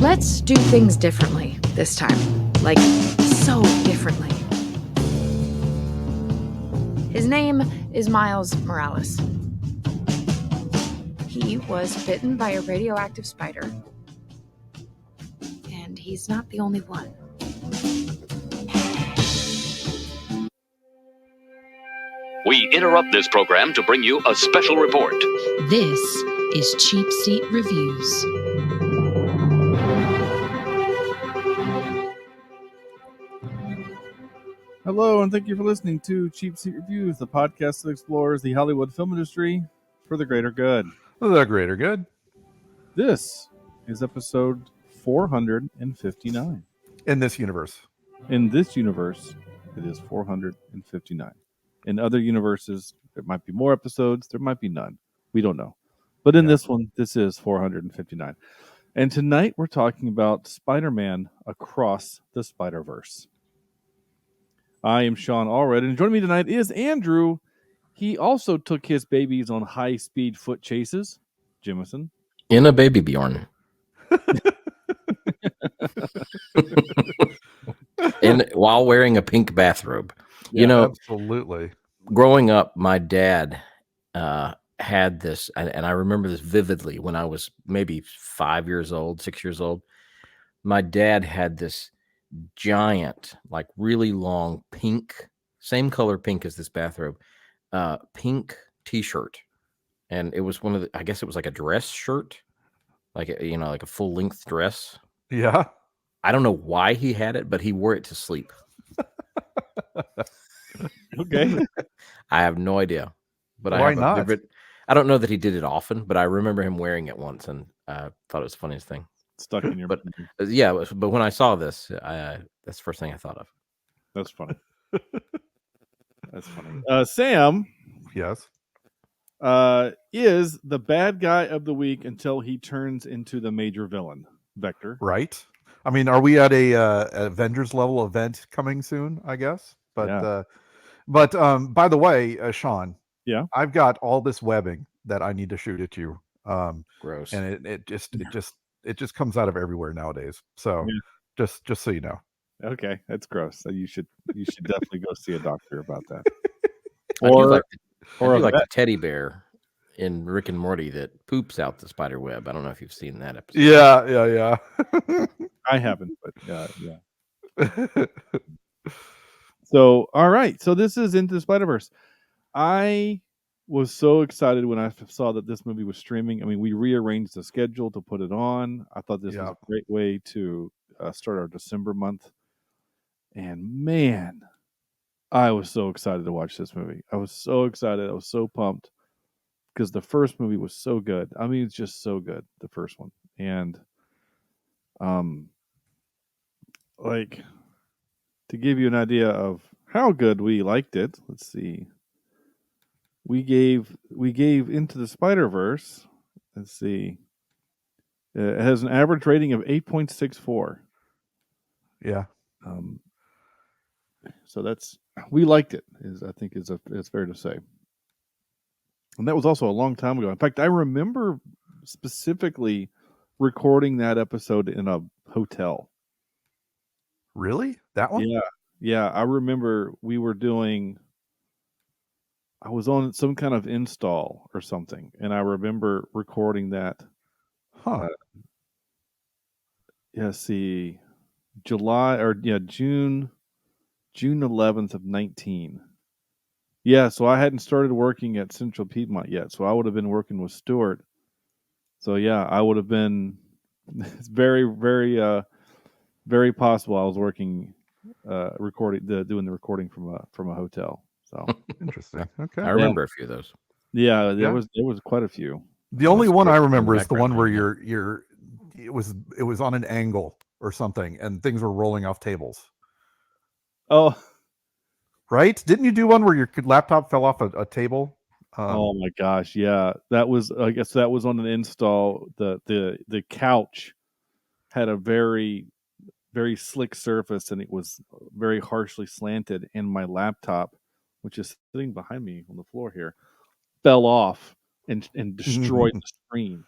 Let's do things differently this time. Like, so differently. His name is Miles Morales. He was bitten by a radioactive spider. And he's not the only one. We interrupt this program to bring you a special report. This is Cheapseat Reviews. Hello, and thank you for listening to Cheapseat Reviews, the podcast that explores the Hollywood film industry for the greater good. The greater good. This is episode 459. In this universe. In this universe, it is 459. In other universes, there might be more episodes, there might be none. We don't know. But in this one, this is 459. And tonight we're talking about Spider-Man Across the Spiderverse. I am Sean Allred, and joining me tonight is Andrew. He also took his babies on high-speed foot chases. Jimison. In a baby Bjorn. While wearing a pink bathrobe. Yeah, you know, absolutely. Growing up, my dad had this, and I remember this vividly when I was maybe 5 years old, 6 years old. My dad had this giant, like really long pink, same color pink as this bathrobe, pink t-shirt. And it was one of the, I guess it was like a dress shirt, like a full length dress. Yeah. I don't know why he had it, but he wore it to sleep. Okay. I have no idea. But why not? I don't know that he did it often, but I remember him wearing it once, and I thought it was the funniest thing. Stuck in your but when I saw this, that's the first thing I thought of. That's funny. That's funny. Sam, yes, is the bad guy of the week until he turns into the major villain. Vector, right? I mean, are we at a Avengers level event coming soon? I guess, but yeah. By the way, Sean, yeah, I've got all this webbing that I need to shoot at you. Gross, and it just comes out of everywhere nowadays. So just so you know. Okay, that's gross. So you should definitely go see a doctor about that. I do like the teddy bear in Rick and Morty that poops out the spider web. I don't know if you've seen that episode. Yeah. I haven't, but yeah. So, all right. So this is Into the Spider-Verse. I was so excited when I saw that this movie was streaming. I mean, we rearranged the schedule to put it on. I thought this was a great way to start our December month. And man, I was so excited to watch this movie. I was so excited. I was so pumped because the first movie was so good. I mean, it's just so good, the first one. And like, to give you an idea of how good we liked it, let's see. We gave Into the Spider-Verse. Let's see. It has an average rating of 8.64. Yeah. So we liked it. It's fair to say. And that was also a long time ago. In fact, I remember specifically recording that episode in a hotel. Really? That one? Yeah. I remember we were doing. I was on some kind of install or something, and I remember recording that. Huh. June 11th of 19. Yeah, so I hadn't started working at Central Piedmont yet, so I would have been working with Stuart. So yeah, I would have been. It's very, very, very possible I was working, doing the recording from a hotel. So interesting. Okay, I remember a few of those. Yeah, there was quite a few. The only one I remember is the one where it was on an angle or something, and things were rolling off tables. Oh, right? Didn't you do one where your laptop fell off a table? Oh my gosh, yeah. That was, I guess that was on an install. The couch had a very, very slick surface, and it was very harshly slanted, and my laptop, which is sitting behind me on the floor here, fell off and destroyed the screen.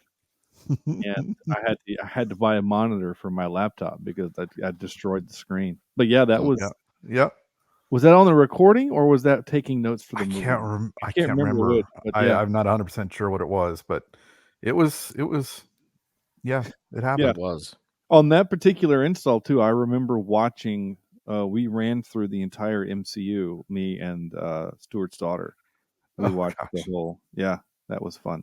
and I had to buy a monitor for my laptop because I destroyed the screen. But yeah, that was Yep. was that on the recording or was that taking notes for the movie? I can't remember. which, but yeah. I'm not 100% sure what it was, but it was. Yeah, it happened. Yeah. It was. On that particular install too, I remember watching. We ran through the entire MCU, me and Stuart's daughter. We watched the whole. Yeah, that was fun.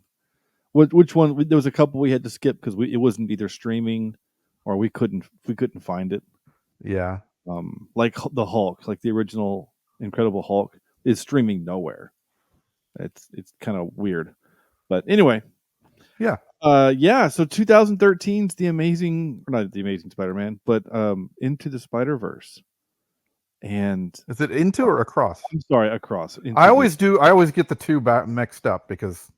Which one? There was a couple we had to skip because it wasn't either streaming, or we couldn't find it. Yeah. Like the Hulk, like the original Incredible Hulk, is streaming nowhere. It's kind of weird, but anyway. Yeah. So 2013's not the Amazing Spider-Man, but Into the Spider-Verse. And is it Into or Across? I'm sorry, Across. I always get the two mixed up because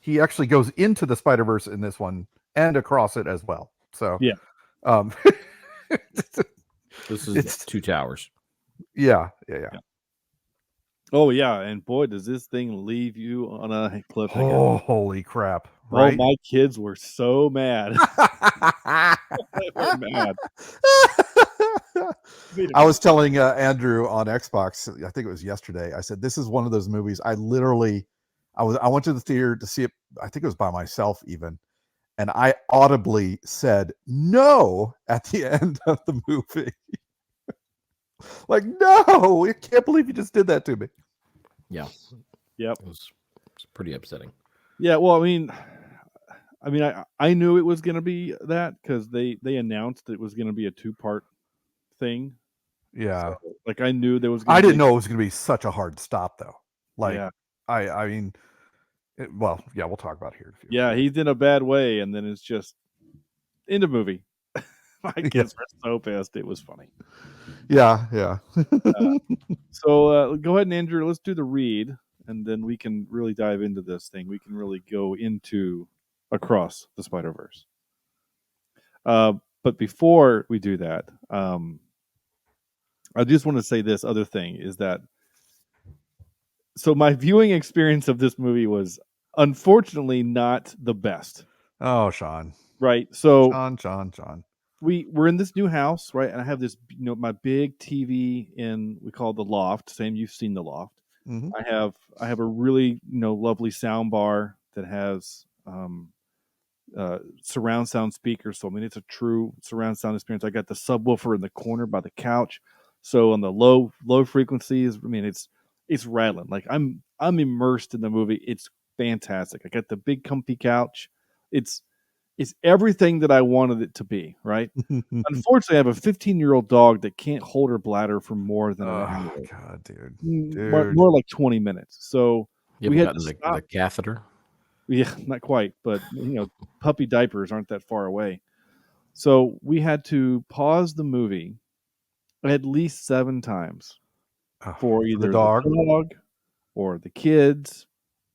he actually goes into the Spider-Verse in this one and across it as well. So yeah. This is Two Towers. Yeah. Oh yeah, and boy, does this thing leave you on a cliff. Oh, holy crap! Right? Oh, my kids were so mad. They were mad. I was telling Andrew on Xbox, I think it was yesterday. I said, "This is one of those movies. I went to the theater to see it. I think it was by myself even, and I audibly said no at the end of the movie." Like, no, I can't believe you just did that to me. Yeah. Yep. It was pretty upsetting. Yeah, well, I mean, I knew it was going to be that because they announced it was going to be a 2-part thing. Yeah. So, like, I knew there was. I didn't know it was going to be such a hard stop, though. Like, yeah. I mean, we'll talk about it here. Yeah, he's in a bad way, and then it's just end of movie. My kids were so pissed. It was funny. Yeah. So go ahead and Andrew, let's do the read, and then we can really dive into this thing. We can really go into Across the Spiderverse. But before we do that, I just want to say this other thing is that. So my viewing experience of this movie was unfortunately not the best. Oh, Sean. Right. So Sean. We're in this new house, right? And I have this, my big TV we call it the loft. Same, you've seen the loft. Mm-hmm. I have a really, lovely sound bar that has surround sound speakers. So I mean, it's a true surround sound experience. I got the subwoofer in the corner by the couch. So on the low frequencies, I mean, it's rattling. Like I'm immersed in the movie. It's fantastic. I got the big comfy couch. It's everything that I wanted it to be, right? Unfortunately, I have a 15-year-old dog that can't hold her bladder for more than an hour. Oh, God, dude. More like 20 minutes. So we had the catheter. Yeah, not quite, but puppy diapers aren't that far away. So we had to pause the movie at least 7 times for either the dog or the kids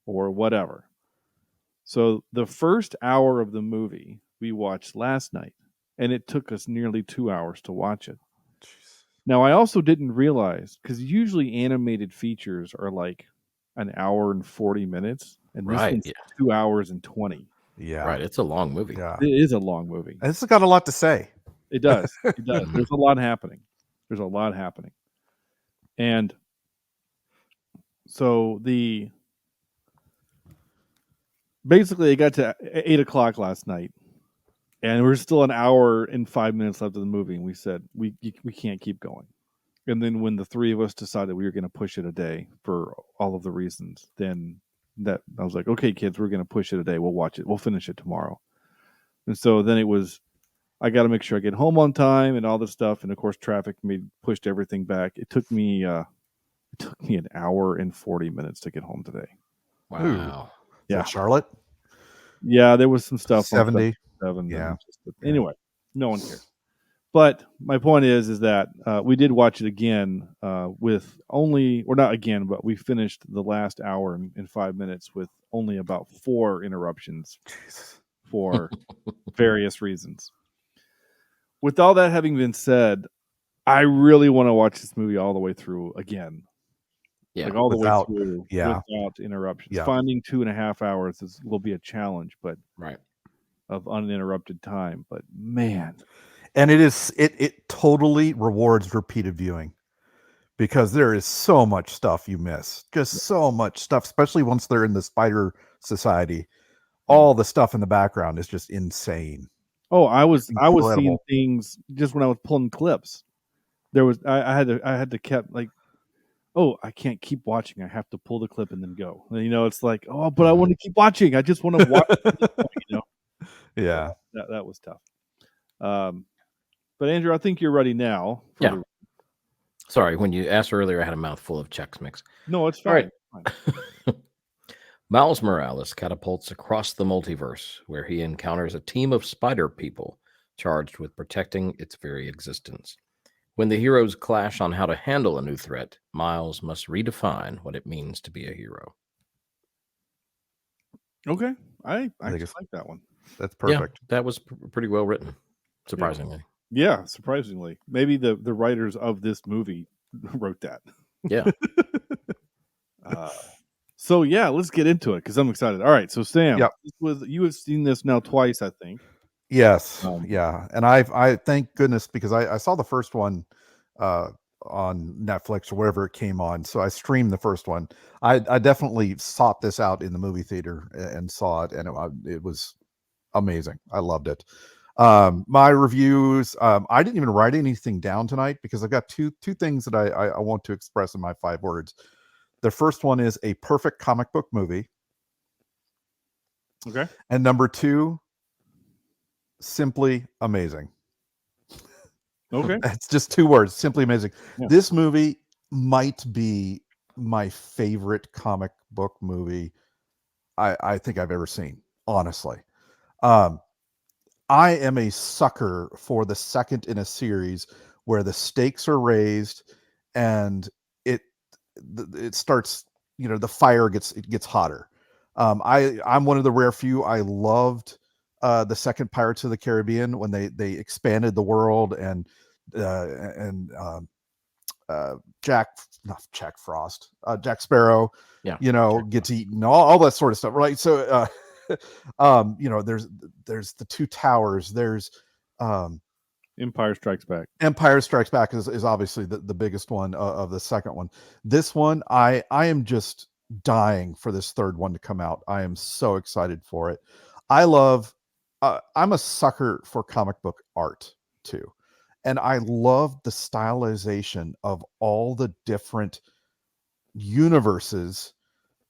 or whatever. So the first hour of the movie we watched last night, and it took us nearly 2 hours to watch it. Jeez. Now, I also didn't realize, because usually animated features are like an hour and 40 minutes, and this one's 2 hours and 20. Yeah. Right. It's a long movie. Yeah. It is a long movie. And it's got a lot to say. It does. It does. There's a lot happening. And so basically, it got to 8 o'clock last night, and we're still an hour and 5 minutes left of the movie, and we said, we can't keep going. And then when the three of us decided we were going to push it a day for all of the reasons, then I was like, okay, kids, we're going to push it a day. We'll watch it. We'll finish it tomorrow. And so then it was, I got to make sure I get home on time and all this stuff. And of course, traffic pushed everything back. It took me an hour and 40 minutes to get home today. Wow. Ooh. Yeah. Charlotte? Yeah, there was some stuff. 70. Yeah. Anyway, no one cares. But my point is that we did watch it again with not again, but we finished the last hour and 5 minutes with only about 4 interruptions for various reasons. With all that having been said, I really want to watch this movie all the way through again. Yeah, like all the way through without interruptions. Yeah. Finding 2.5 hours will be a challenge, but right. of uninterrupted time. But man, And it totally rewards repeated viewing, because there is so much stuff you miss, just so much stuff, especially once they're in the Spider Society. All the stuff in the background is just insane. oh, I was seeing Incredible. things just when I was pulling clips. There was I had to kept like, oh, I can't keep watching. I have to pull the clip and then go. And, it's like, oh, but I want to keep watching. I just want to watch. Yeah. That was tough. But Andrew, I think you're ready now. Yeah. Sorry, when you asked earlier, I had a mouthful of Chex Mix. No, it's All fine. right. Miles Morales catapults across the multiverse, where he encounters a team of spider people charged with protecting its very existence. When the heroes clash on how to handle a new threat, Miles must redefine what it means to be a hero. Okay. I think just it's- like that one. That's perfect. Yeah, that was pretty well written, surprisingly. Yeah, surprisingly. Maybe the writers of this movie wrote that. Yeah. So yeah, let's get into it because I'm excited. All right, so Sam, Yep. you have seen this now twice, I think. Yes. Um, Yeah. And I thank goodness, because I saw the first one on Netflix or wherever it came on. So I streamed the first one. I definitely sought this out in the movie theater and saw it, and it was amazing. I loved it. My reviews, I didn't even write anything down tonight because I've got two things that I want to express in my 5 words. The first one is a perfect comic book movie. Okay. And number 2, simply amazing. Okay. That's just 2 words, simply amazing. Yeah. This movie might be my favorite comic book movie I think I've ever seen, honestly. I am a sucker for the second in a series where the stakes are raised and it starts, the fire gets hotter. I'm one of the rare few. I loved the second Pirates of the Caribbean when they expanded the world and Jack Sparrow, Yeah. gets eaten, all that sort of stuff, right? So there's the 2 towers, there's Empire Strikes Back. Empire Strikes Back is obviously the biggest one of the second one. This one, I am just dying for this third one to come out. I am so excited for it. I'm a sucker for comic book art too. And I love the stylization of all the different universes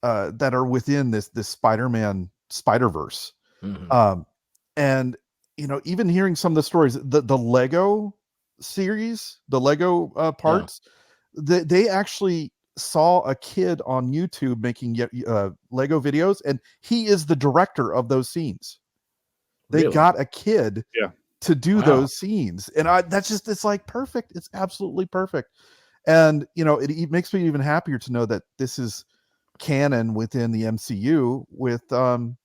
that are within this Spider-Man Spiderverse. Mhm. And even hearing some of the stories, the Lego series, the Lego parts, they actually saw a kid on YouTube making Lego videos, and he is the director of those scenes. They Really? got a kid to do Wow. those scenes, and it's like perfect. It's absolutely perfect. And it makes me even happier to know that this is canon within the MCU with the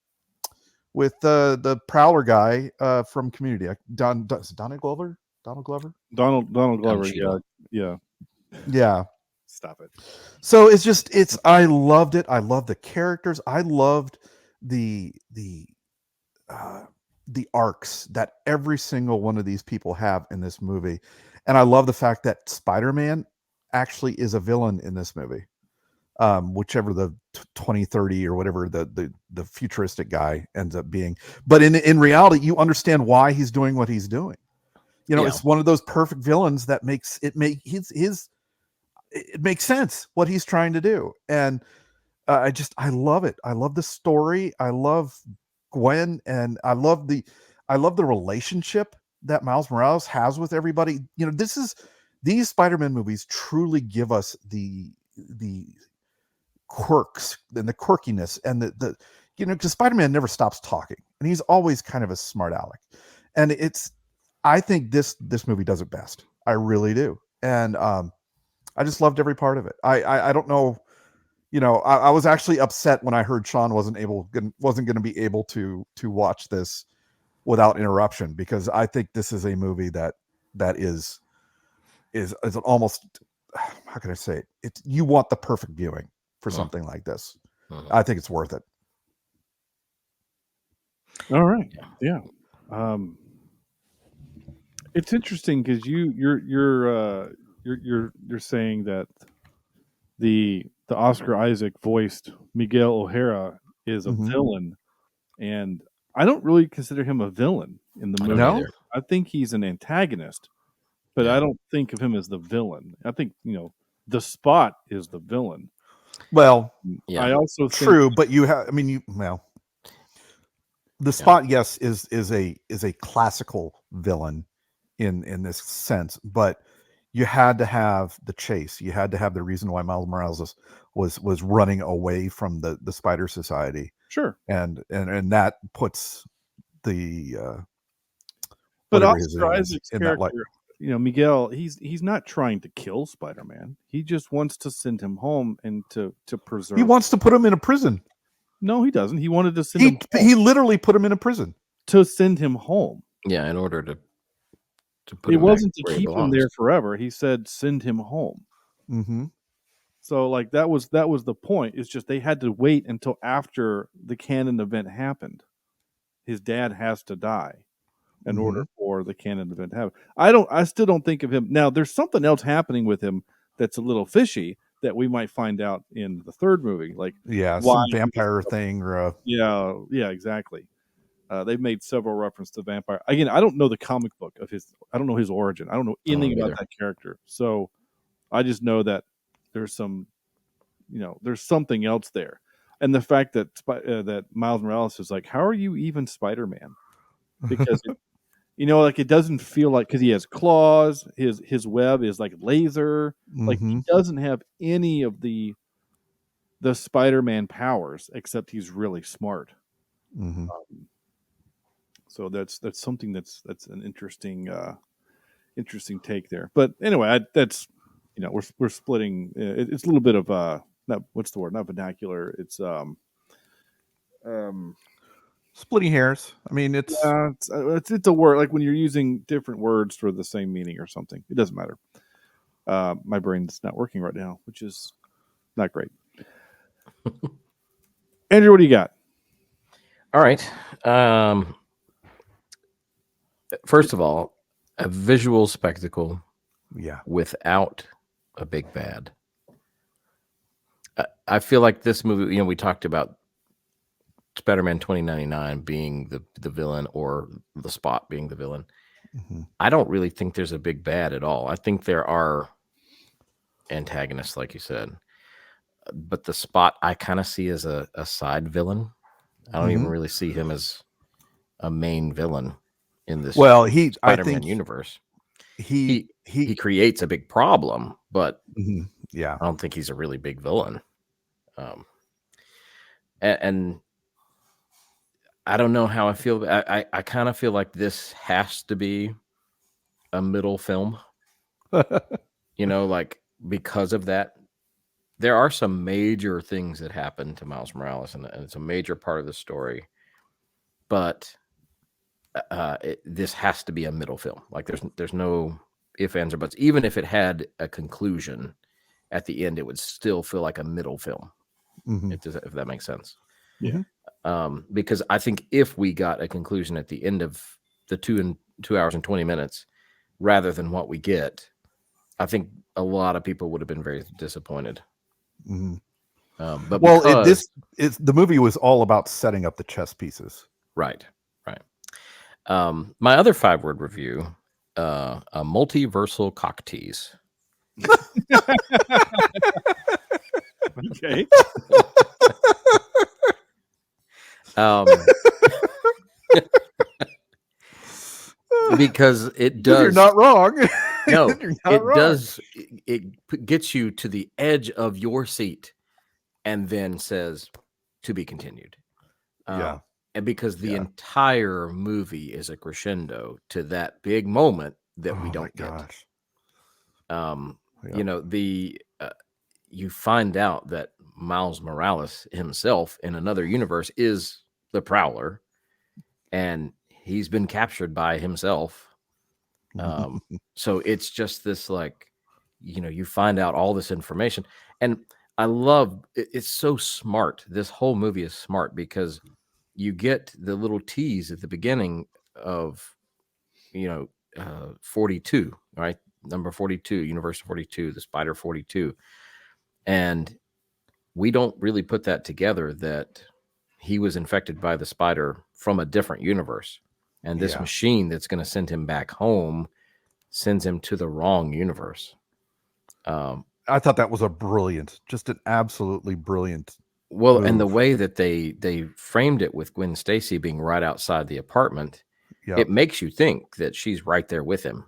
Prowler guy from Community. Donald Glover. Donald Glover. Cheadle. Yeah. Stop it. So I loved it. I loved the characters. I loved the arcs that every single one of these people have in this movie. And I love the fact that Spider-Man actually is a villain in this movie. Whichever the 2030 or whatever the futuristic guy ends up being. But in reality, you understand why he's doing what he's doing. It's one of those perfect villains that makes it makes sense what he's trying to do. And I love it. I love the story. I love Gwen, and I love the relationship that Miles Morales has with everybody. These Spider-Man movies truly give us the quirks and the quirkiness and because Spider-Man never stops talking, and he's always kind of a smart aleck. And I think this movie does it best. I really do. And I just loved every part of it. I don't know, I was actually upset when I heard Sean wasn't going to be able to watch this without interruption, because I think this is a movie that is almost, how can I say it? You want the perfect viewing for something like this. Mhm. I think it's worth it. All right. Yeah. It's interesting because you're saying that the Oscar Isaac voiced Miguel O'Hara is a Mhm. villain, and I don't really consider him a villain in the I movie. don't No? either. I think he's an antagonist, but I Yeah. don't think of him as the villain. I think the Spot is the villain. Well, Yeah. I also think true, but you have. I mean, the Spot, yes, is a classical villain in this sense, but you had to have the chase. You had to have the reason why Miles Morales was running away from the Spider Society, sure, and that puts the but whatever his Oscar name is Isaac's in that light. character, Miguel, he's not trying to kill Spider-Man. He just wants to send him home and to preserve. He wants to put him in a prison. No, he doesn't. He wanted to send him home. He literally put him in a prison. To send him home. Yeah, in order to put It him back wasn't to where he keep him belongs. there forever. He said send him home. Mm-hmm. So like that was the point. It's just they had to wait until after the canon event happened. His dad has to die in order for the canon event to happen. I still don't think of him. Now there's something else happening with him that's a little fishy that we might find out in the third movie. Like Yeah, why some vampire thing or yeah, exactly. They've made several references to vampire. Again, I don't know the comic book of his. I don't know his origin. I don't know anything about either. that character. So I just know that there's there's something else there, and the fact that that Miles Morales is like, how are you even Spider-Man? Because it doesn't feel like because he has claws. His web is like laser. Like he doesn't have any of the Spider-Man powers except he's really smart. So that's something that's an interesting take there. But anyway, that's we're splitting. It's a little bit of not what's the word? Not vernacular. It's splitting hairs. I mean, it's it's a word like when you're using different words for the same meaning or something. It doesn't matter. My brain's not working right now, which is not great. Andrew, what do you got? All right. First of all, a visual spectacle without a big bad. I feel like this movie, we talked about Spider-Man 2099 being the villain or the Spot being the villain. I don't really think there's a big bad at all. I think there are antagonists, like you said. But the Spot I kind of see as a side villain. I don't even really see him as a main villain in this Spider-Man universe. He creates a big problem, but I don't think he's a really big villain. And I don't know how I feel. I kind of feel like this has to be a middle film. Like because of that. There are some major things that happen to Miles Morales, and it's a major part of the story. But this has to be a middle film. Like there's no ifs, ands, or buts. Even if it had a conclusion at the end, it would still feel like a middle film. If that makes sense. Yeah. Because I think if we got a conclusion at the end of the 2 hours and 20 minutes, rather than what we get, I think a lot of people would have been very disappointed. But the movie was all about setting up the chess pieces. Right. My other 5-word review, a multiversal cock tease. Okay. Because it does. You're not wrong. No, does. It gets you to the edge of your seat, and then says, "To be continued." And because the entire movie is a crescendo to that big moment that we don't get. You find out that Miles Morales himself in another universe is the Prowler, and he's been captured by himself. So it's just this you find out all this information, and I love it's so smart. This whole movie is smart because you get the little tease at the beginning of 42, right? Number 42, Universe 42, the Spider 42. And we don't really put that together that he was infected by the spider from a different universe. And this machine that's going to send him back home sends him to the wrong universe. I thought that was just an absolutely brilliant. Well, move. and the way that they framed it with Gwen Stacy being right outside the apartment, it makes you think that she's right there with him.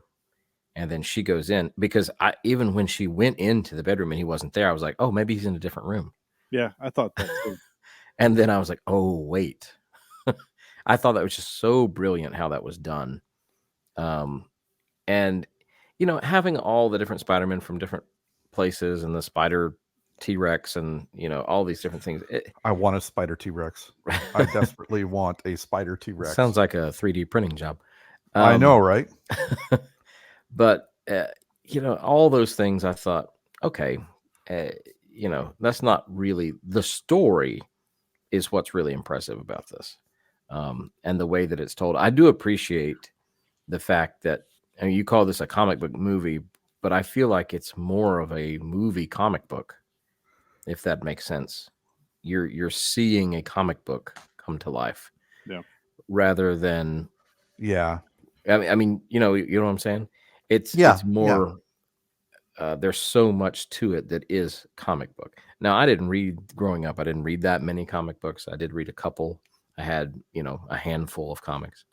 And then she goes in, because even when she went into the bedroom and he wasn't there, I was like, oh, maybe he's in a different room. Yeah, I thought that too. And then I was like, oh, wait. I thought that was just so brilliant how that was done. And, having all the different Spider-Men from different places and the spider T-Rex and, all these different things. I want a spider T-Rex. I desperately want a spider T-Rex. Sounds like a 3D printing job. I know, right? But, all those things I thought, okay, that's not really the story is what's really impressive about this. And the way that it's told. I do appreciate the fact that, you call this a comic book movie, but I feel like it's more of a movie comic book, if that makes sense. You're seeing a comic book come to life, rather than, I mean, you know what I'm saying? It's more. There's so much to it that is comic book. Now, I didn't read growing up. I didn't read that many comic books. I did read a couple. I had, a handful of comics.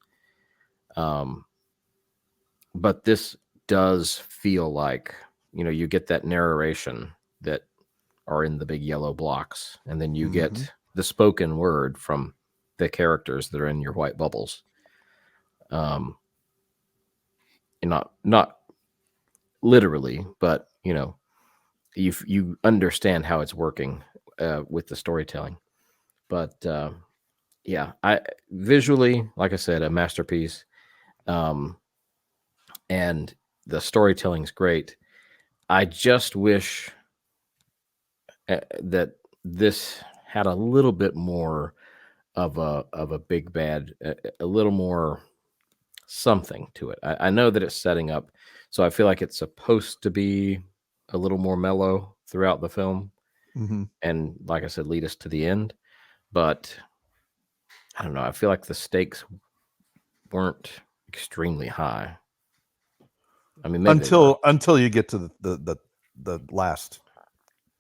But this does feel like, you get that narration that are in the big yellow blocks, and then you get the spoken word from the characters that are in your white bubbles. And not literally, but you understand how it's working with the storytelling. But I visually, like I said, a masterpiece. And the storytelling's great. I just wish that this had a little bit more of a big bad, a little more something to it. I know that it's setting up, so I feel like it's supposed to be a little more mellow throughout the film, and like I said, lead us to the end. But I don't know. I feel like the stakes weren't extremely high. I mean, maybe until you get to the last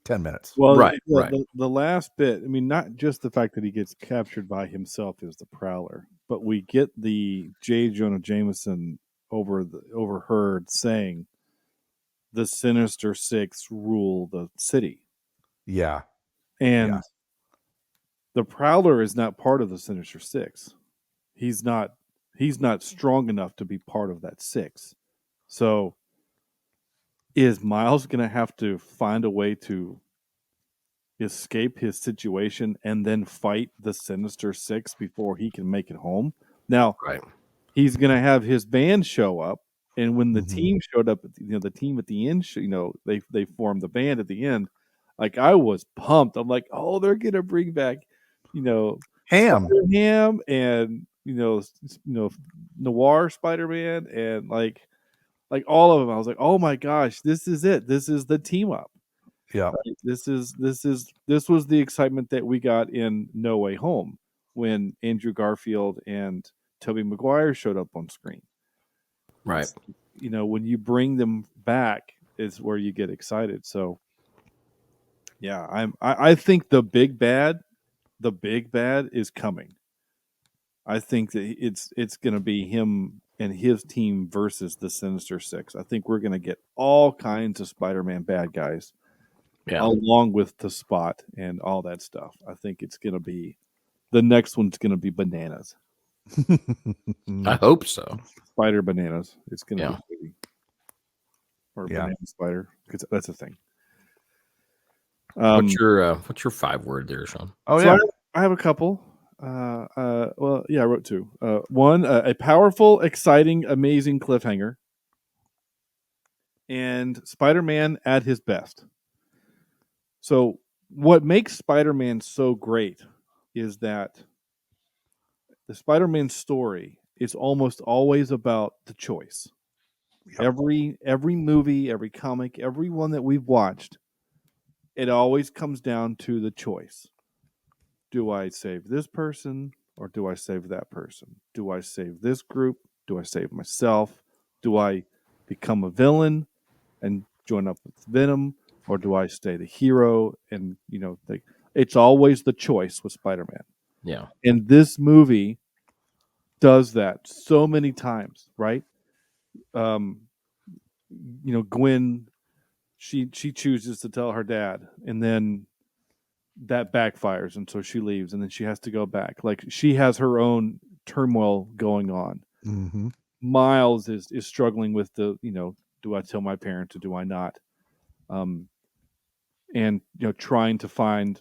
10 minutes. Well, right. The last bit, I mean, not just the fact that he gets captured by himself as the Prowler, but we get the J. Jonah Jameson overheard saying, "The Sinister Six rule the city." Yeah. And the Prowler is not part of the Sinister Six. He's not strong enough to be part of that six. So is Miles going to have to find a way to escape his situation and then fight the Sinister Six before he can make it home? Now, he's going to have his band show up, and when the team showed up, the team at the end, they formed the band at the end. Like, I was pumped. I'm like, oh, they're going to bring back, Ham and Noir Spider-Man and like all of them. I was like, oh my gosh, this is it. This is the team up. Yeah. Right? This was the excitement that we got in No Way Home when Andrew Garfield and Tobey Maguire showed up on screen. Right. It's, when you bring them back is where you get excited. So yeah, I think the big bad is coming. I think that it's going to be him and his team versus the Sinister Six. I think we're going to get all kinds of Spider-Man bad guys, along with the Spot and all that stuff. I think it's going to be the next one's going to be bananas. I hope so. Spider bananas. It's going to be crazy. Or banana spider, because that's a thing. What's your 5-word there, Sean? Oh, so I have a couple. I wrote 2. One, a powerful, exciting, amazing cliffhanger, and Spider-Man at his best. So what makes Spider-Man so great is that the Spider-Man story is almost always about the choice. Yep. Every movie, every comic, every one that we've watched, it always comes down to the choice. Do I save this person or do I save that person? Do I save this group? Do I save myself? Do I become a villain and join up with Venom, or do I stay the hero? And it's always the choice with Spider-Man. Yeah. And this movie does that so many times, right? Gwen, she chooses to tell her dad, and then that backfires, and so she leaves, and then she has to go back. Like, she has her own turmoil going on. Mm-hmm. Miles is struggling with the, do I tell my parents or do I not? And trying to find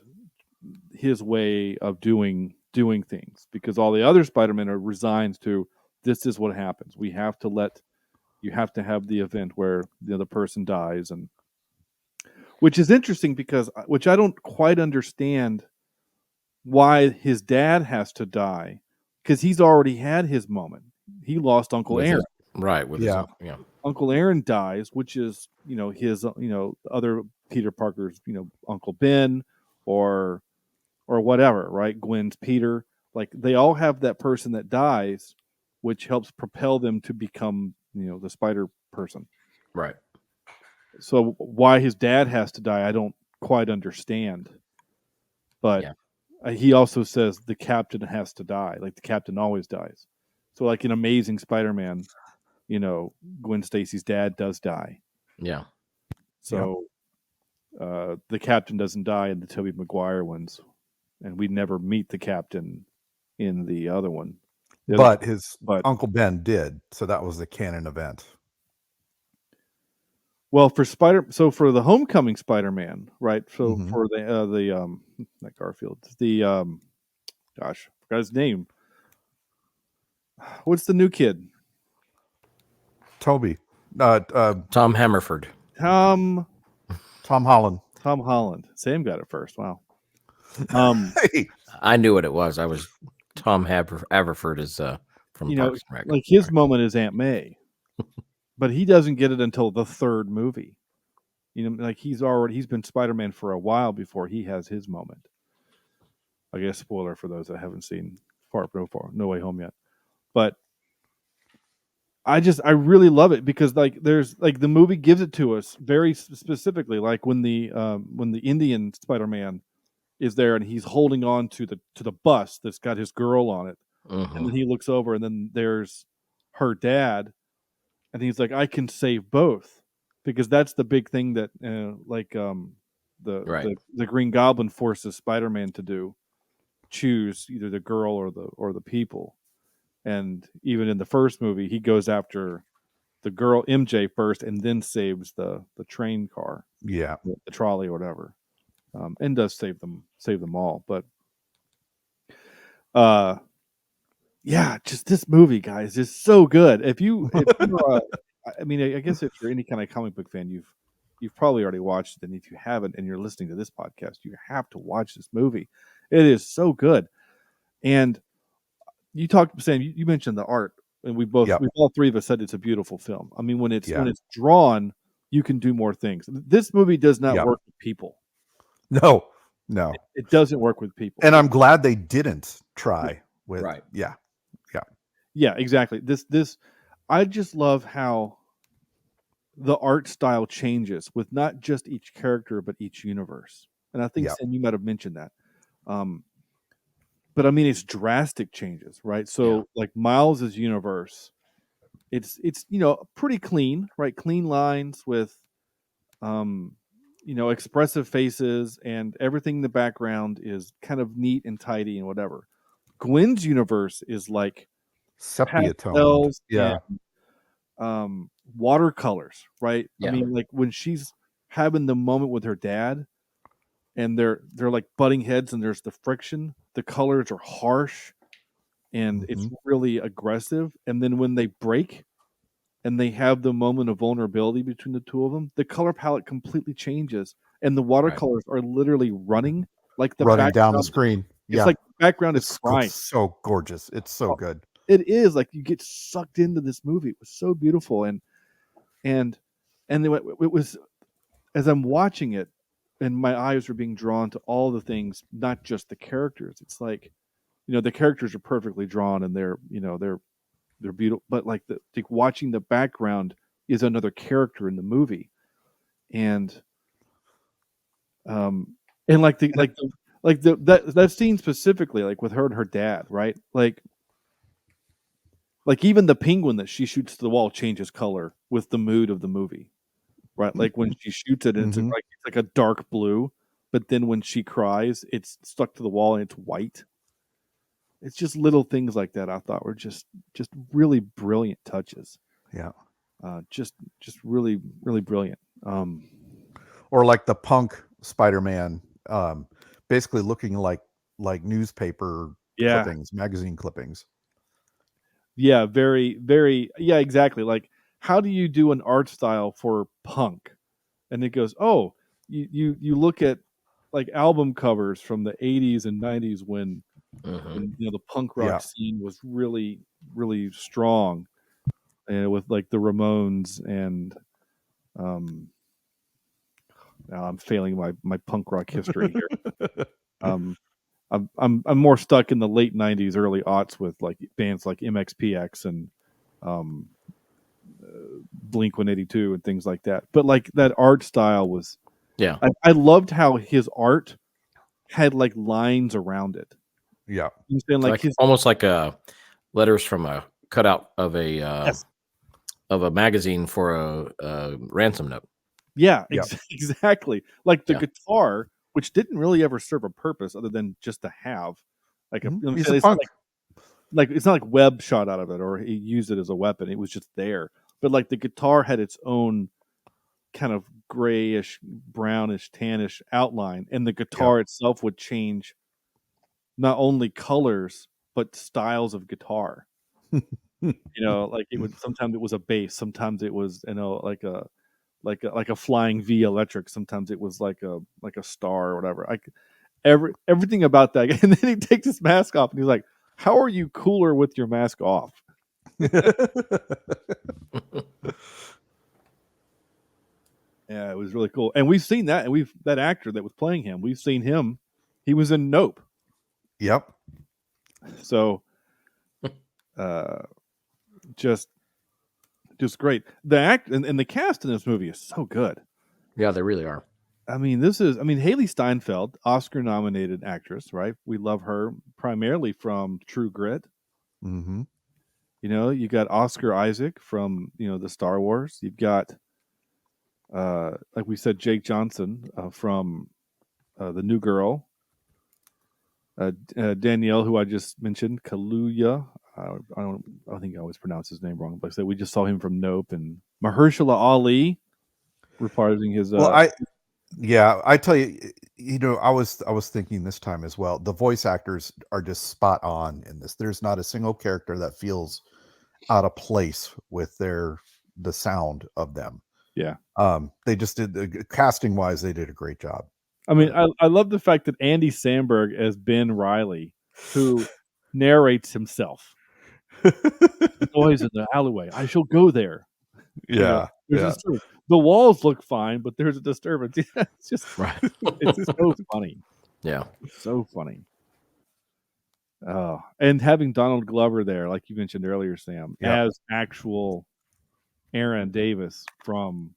his way of doing things, because all the other Spider-Men are resigned to, this is what happens. You have to have the event where the other person dies, and which is interesting because I don't quite understand why his dad has to die, because he's already had his moment. He lost Uncle Aaron. With Yeah. his Uncle Aaron dies, which is his other Peter Parker's Uncle Ben or whatever, right? Gwen's Peter. Like, they all have that person that dies, which helps propel them to become the Spider person. right. So why his dad has to die, I don't quite understand. But he also says the captain has to die. Like, the captain always dies. So, like in Amazing Spider-Man, Gwen Stacy's dad does die. Yeah. So the captain doesn't die in the Tobey Maguire ones, and we never meet the captain in the other one. But Uncle Ben did, so that was the canon event. Well, for the Homecoming Spider-Man, right? So Mhm. for the not Garfield, the gosh, I forgot his name. What's the new kid? Toby. Tom Hammerford. Tom Holland. Tom Holland. Sam got it first. Wow. Hey, I knew what it was. I was Tom Haverford is from Parks and Rec. like his moment is Aunt May, but he doesn't get it until the third movie. Like, he's been Spider-Man for a while before he has his moment. I guess spoiler for those that haven't seen No Way Home yet. But I really love it because, like, there's, like, the movie gives it to us very specifically, like when the Indian Spider-Man is there and he's holding on to the bus that's got his girl on it, and then he looks over and then there's her dad, and he's like, I can save both, because that's the big thing that the Green Goblin forces Spider-Man to do, choose either the girl or the people. And even in the first movie, he goes after the girl MJ first, and then saves the train car, yeah. the trolley or whatever, and does save them all. But just this movie, guys, is so good. If you're, I mean, I guess if you're any kind of comic book fan, you've probably already watched it, and if you haven't, and you're listening to this podcast, you have to watch this movie. It is so good. And Sam, you mentioned the art, and we all three of us said it's a beautiful film. I mean, when it's drawn, you can do more things. This movie does not work with people. No. It doesn't work with people. And I'm glad they didn't try with Yeah, exactly. This I just love how the art style changes with not just each character but each universe. And I think Sam, you might have mentioned that. But I mean, it's drastic changes, right? So like Miles's universe, it's pretty clean, right? Clean lines with expressive faces, and everything in the background is kind of neat and tidy and whatever. Gwen's universe is like sepia toned. pastels and watercolors, right? I mean, like when she's having the moment with her dad and they're like butting heads and there's the friction, the colors are harsh and it's really aggressive. And then when they break and they have the moment of vulnerability between the two of them, the color palette completely changes, and the watercolors are literally running down the screen. It's like the background is It's crying. so gorgeous. It's so good. It is like you get sucked into this movie. It was so beautiful, and it was, as I'm watching it, and my eyes were being drawn to all the things, not just the characters. It's like, the characters are perfectly drawn and they're beautiful, but like watching the background is another character in the movie, and that scene specifically, like with her and her dad, right? Like even the penguin that she shoots to the wall changes color with the mood of the movie, right? Like when she shoots it, and it's like a dark blue, but then when she cries, it's stuck to the wall and it's white. It's just little things like that I thought were just really brilliant touches. Yeah. Just really, really brilliant. Or like the punk Spider-Man, basically looking like newspaper clippings, magazine clippings. Yeah, very, very, yeah, exactly. Like, how do you do an art style for punk? And it goes, oh, you look at like album covers from the 80s and 90s when the punk rock scene was really, really strong, with like the Ramones and now I'm failing my punk rock history here. I'm more stuck in the late 90s, early aughts with like bands like MXPX and Blink 182 and things like that. But like that art style was, I loved how his art had like lines around it. Yeah, you saying like almost like letters from a cutout of a magazine for a ransom note. Yeah, exactly. Like the guitar, which didn't really ever serve a purpose other than just to have, like it's not like Webb shot out of it or he used it as a weapon. It was just there. But like the guitar had its own kind of grayish, brownish, tannish outline, and the guitar itself would change not only colors but styles of guitar. Like it would, sometimes it was a bass, sometimes it was like a flying V electric, sometimes it was like a star or whatever. Everything about that. And then he takes his mask off and he's like, how are you cooler with your mask off? Yeah, it was really cool. And we've seen that, and that actor that was playing him, we've seen him. He was in Nope. Yep. So just great. The act and the cast in this movie is so good. Yeah, they really are. I mean, Haley Steinfeld, Oscar-nominated actress, right? We love her primarily from True Grit. Mm-hmm. You got Oscar Isaac from, the Star Wars. You've got, like we said, Jake Johnson from The New Girl. Danielle, who I just mentioned, Kaluuya. I think I always pronounce his name wrong, but I said we just saw him from Nope, and Mahershala Ali reprising his. I tell you, I was thinking this time as well. The voice actors are just spot on in this. There's not a single character that feels out of place with the sound of them. Yeah. They just did, casting wise, they did a great job. I mean, I love the fact that Andy Samberg as Ben Reilly, who narrates himself. The noise in the alleyway. I shall go there. Yeah. The walls look fine, but there's a disturbance. It's just right. It's just so funny. Yeah. So funny. And having Donald Glover there, like you mentioned earlier, Sam, as actual Aaron Davis from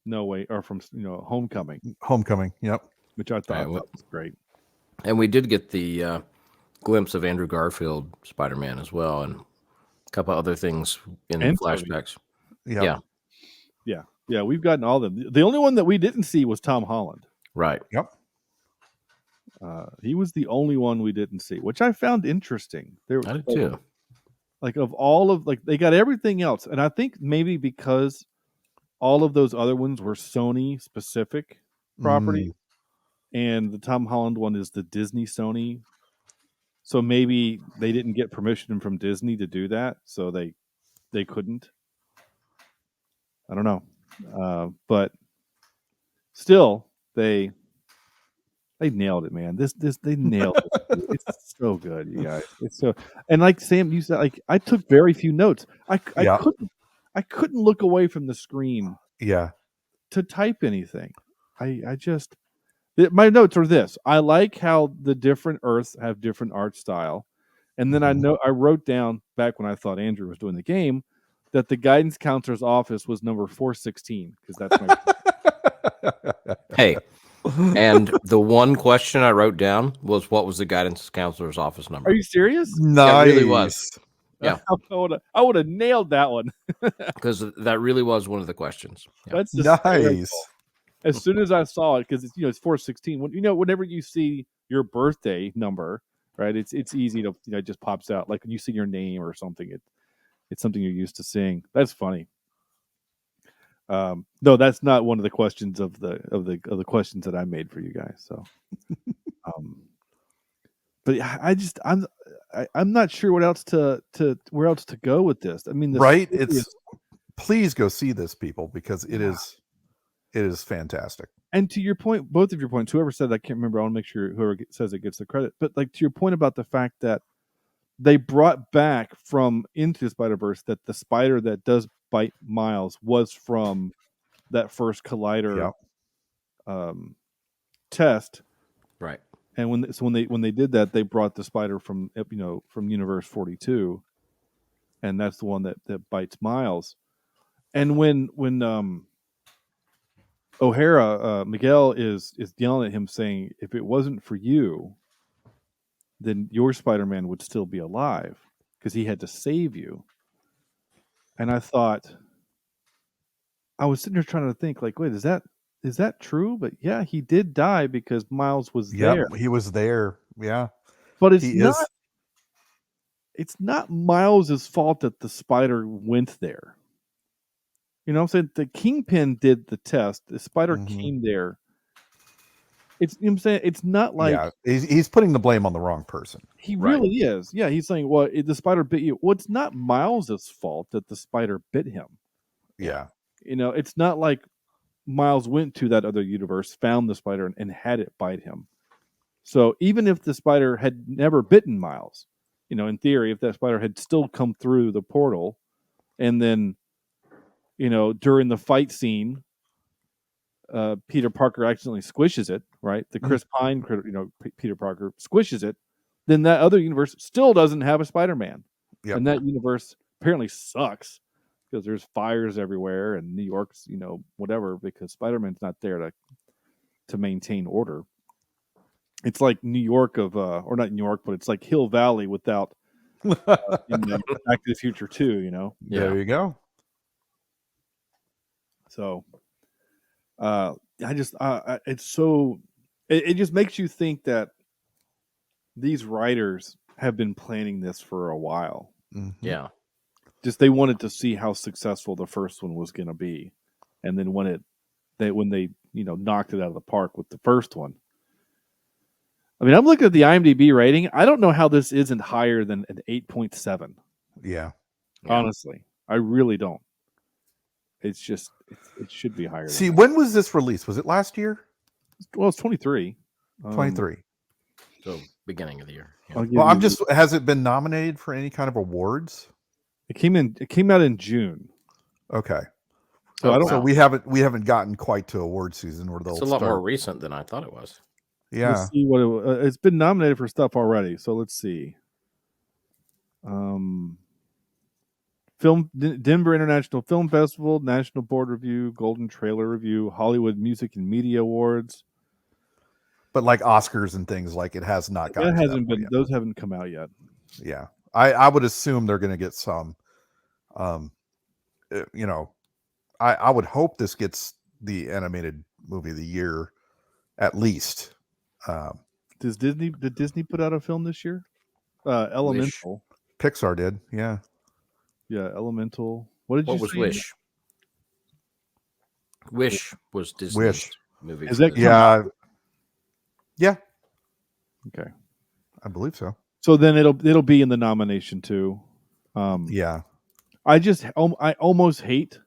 Homecoming. Yep. Which I thought was great. And we did get the glimpse of Andrew Garfield Spider-Man as well, and a couple other things in the flashbacks. Yeah, we've gotten all of them. The only one that we didn't see was Tom Holland. Right. Yep. He was the only one we didn't see, which I found interesting. I did too. Like of all of they got everything else, and I think maybe because all of those other ones were Sony specific property, and the Tom Holland one is the Disney Sony. So maybe they didn't get permission from Disney to do that, so they couldn't. I don't know, but still they They nailed it, man. They nailed it. It's so good, you guys. It's so, and like Sam, you said, like I took very few notes. I couldn't look away from the screen Yeah. to type anything. My notes are this. I like how the different Earths have different art style, and then I wrote down back when I thought Andrew was doing the game that the guidance counselor's office was number 416 because that's my. Hey, and the one question I wrote down was, what was the guidance counselor's office number? Are you serious? Nice. Yeah, it really was. Yeah. I would have nailed that one. Because that really was one of the questions. Yeah. That's Nice. As soon as I saw it, because it's 416. Whenever you see your birthday number, right? It's easy to it just pops out. Like when you see your name or something, it's something you're used to seeing. That's funny. No, that's not one of the questions of the questions that I made for you guys. So, but I'm not sure what else where else to go with this. I mean, Right? Please go see this, people, because it is fantastic. And to your point, both of your points, whoever said that, I can't remember. I want to make sure whoever says it gets the credit. But like to your point about the fact that they brought back from Into the Spider-Verse that the spider that does bite Miles was from that first Collider test, Right. and when they did that, they brought the spider from Universe 42, and that's the one that bites Miles. And when O'Hara, Miguel is yelling at him saying, if it wasn't for you, then your Spider-Man would still be alive because he had to save you. And I was sitting there trying to think, like, wait, is that true? But yeah, he did die because Miles was there. He was there. Yeah. But it's not Miles's fault that the spider went there. You know what I'm saying? The Kingpin did the test. The spider came there. It's, you know what I'm saying? It's not like... Yeah, he's putting the blame on the wrong person. He really is. Yeah, he's saying, well, the spider bit you. Well, it's not Miles's fault that the spider bit him. Yeah. It's not like Miles went to that other universe, found the spider, and had it bite him. So even if the spider had never bitten Miles, in theory, if that spider had still come through the portal, and then, during the fight scene, Peter Parker accidentally squishes it, right? The Chris Pine, Peter Parker squishes it, then that other universe still doesn't have a Spider-Man. Yep. And that universe apparently sucks because there's fires everywhere and New York's, whatever, because Spider-Man's not there to maintain order. It's like New York or not New York, but it's like Hill Valley without Back to the Future 2, Yeah. There you go. So, it's so, it just makes you think that these writers have been planning this for a while. Mm-hmm. Yeah. Just they wanted to see how successful the first one was going to be, and then when they knocked it out of the park with the first one. I mean, I'm looking at the IMDb rating. I don't know how this isn't higher than an 8.7. Yeah. Honestly, I really don't. It's just it should be higher. See, when was this released? Was it last year? Well, it's 23. 23. So beginning of the year. Yeah. Well, has it been nominated for any kind of awards? It came out in June. Okay. So we haven't gotten quite to award season where they'll It's a lot more recent than I thought it was. Yeah. Let's see what it's been nominated for stuff already. So let's see. Denver International Film Festival, National Board Review, Golden Trailer Review, Hollywood Music and Media Awards. But like Oscars and things, like it has not gotten. That hasn't been. Those haven't come out yet. Yeah, I would assume they're going to get some. I would hope this gets the animated movie of the year, at least. Did Disney put out a film this year? Elemental. Wish. Pixar did. Yeah. Yeah, Elemental. What was Wish? Wish was Disney's movie. Is that Yeah. Okay. I believe so. So then it'll be in the nomination too. Yeah. I almost hate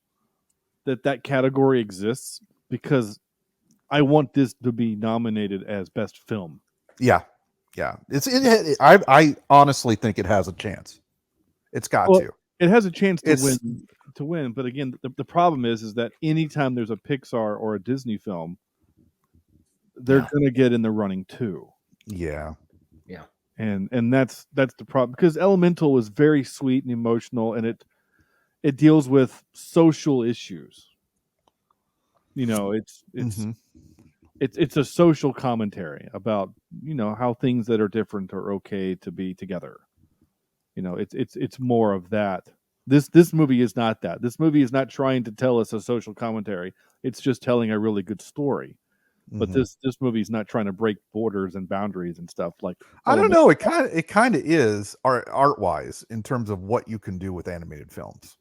that category exists because I want this to be nominated as best film. Yeah. I honestly think it has a chance. It's got Well, to. It has a chance to It's- win, but again, the problem is that anytime there's a Pixar or a Disney film, they're Yeah. going to get in the running too. Yeah. And that's the problem, because Elemental was very sweet and emotional, and it deals with social issues. You know, it's Mhm. it's a social commentary about, you know, how things that are different are okay to be together. You know, it's more of that. This movie is not that. This movie is not trying to tell us a social commentary. It's just telling a really good story. But Mhm. this movie is not trying to break borders and boundaries and stuff like. I don't know. It kind of is art wise in terms of what you can do with animated films.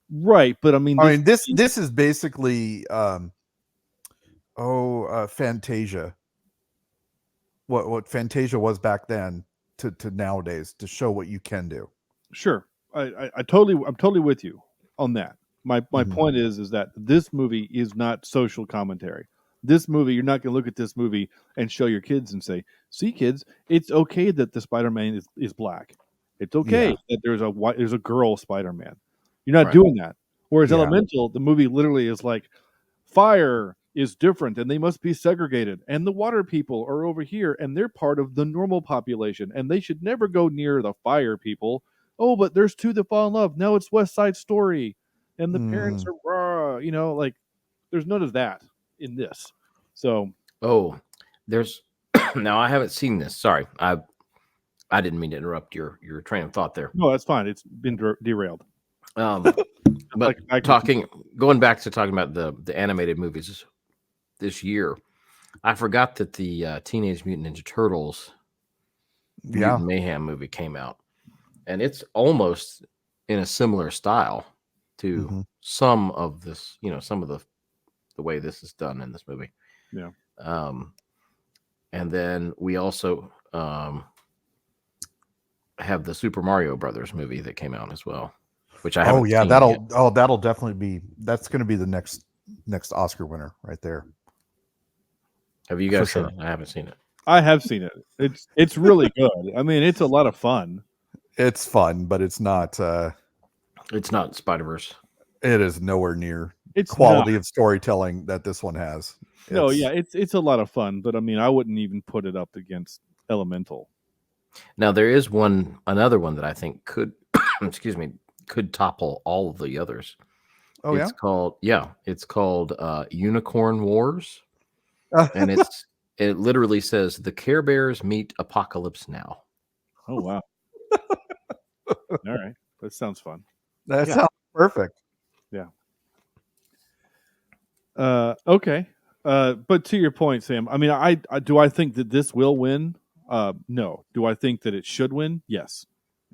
Right, but I mean, this is basically Fantasia. What Fantasia was back then to nowadays, to show what you can do. Sure, I'm totally with you on that. My Mhm. point is that this movie is not social commentary. This movie, you're not going to look at this movie and show your kids and say, "See, kids, it's okay that the Spider-Man is black. It's okay Yeah. that there's a girl Spider-Man." You're not Right. doing that. Whereas Yeah. Elemental, the movie literally is like, fire is different and they must be segregated, and the water people are over here and they're part of the normal population and they should never go near the fire people. Oh, but there's two that fall in love. Now it's West Side Story, and the parents are rah, you know, like there's none of that in this. So Oh, there's now I haven't seen this. Sorry, I didn't mean to interrupt your train of thought there. no, that's fine. It's been derailed. But going back to talking about the animated movies this year, I forgot that the Teenage Mutant Ninja Turtles Mutant Mayhem movie came out, and it's almost in a similar style to Mhm. some of this, you know, some of the way this is done in this movie. Yeah. And then we also have the Super Mario Brothers movie that came out as well, which I haven't seen yet. That'll definitely be, that's going to be the next Oscar winner right there. Have you guys seen it? I haven't seen it. I have seen it. It's really good. I mean, it's a lot of fun. It's fun, but it's not Spider-Verse. It is nowhere near It's quality of storytelling that this one has. No, yeah, it's a lot of fun, but I mean, I wouldn't even put it up against Elemental. Now there is another one that I think could, excuse me, could topple all of the others. Oh, it's called Unicorn Wars, and it literally says the Care Bears meet Apocalypse Now. Oh wow! All right, that sounds fun. That sounds perfect. Yeah. Okay. But to your point, Sam, I mean, I do I think that this will win? No. Do I think that it should win? Yes.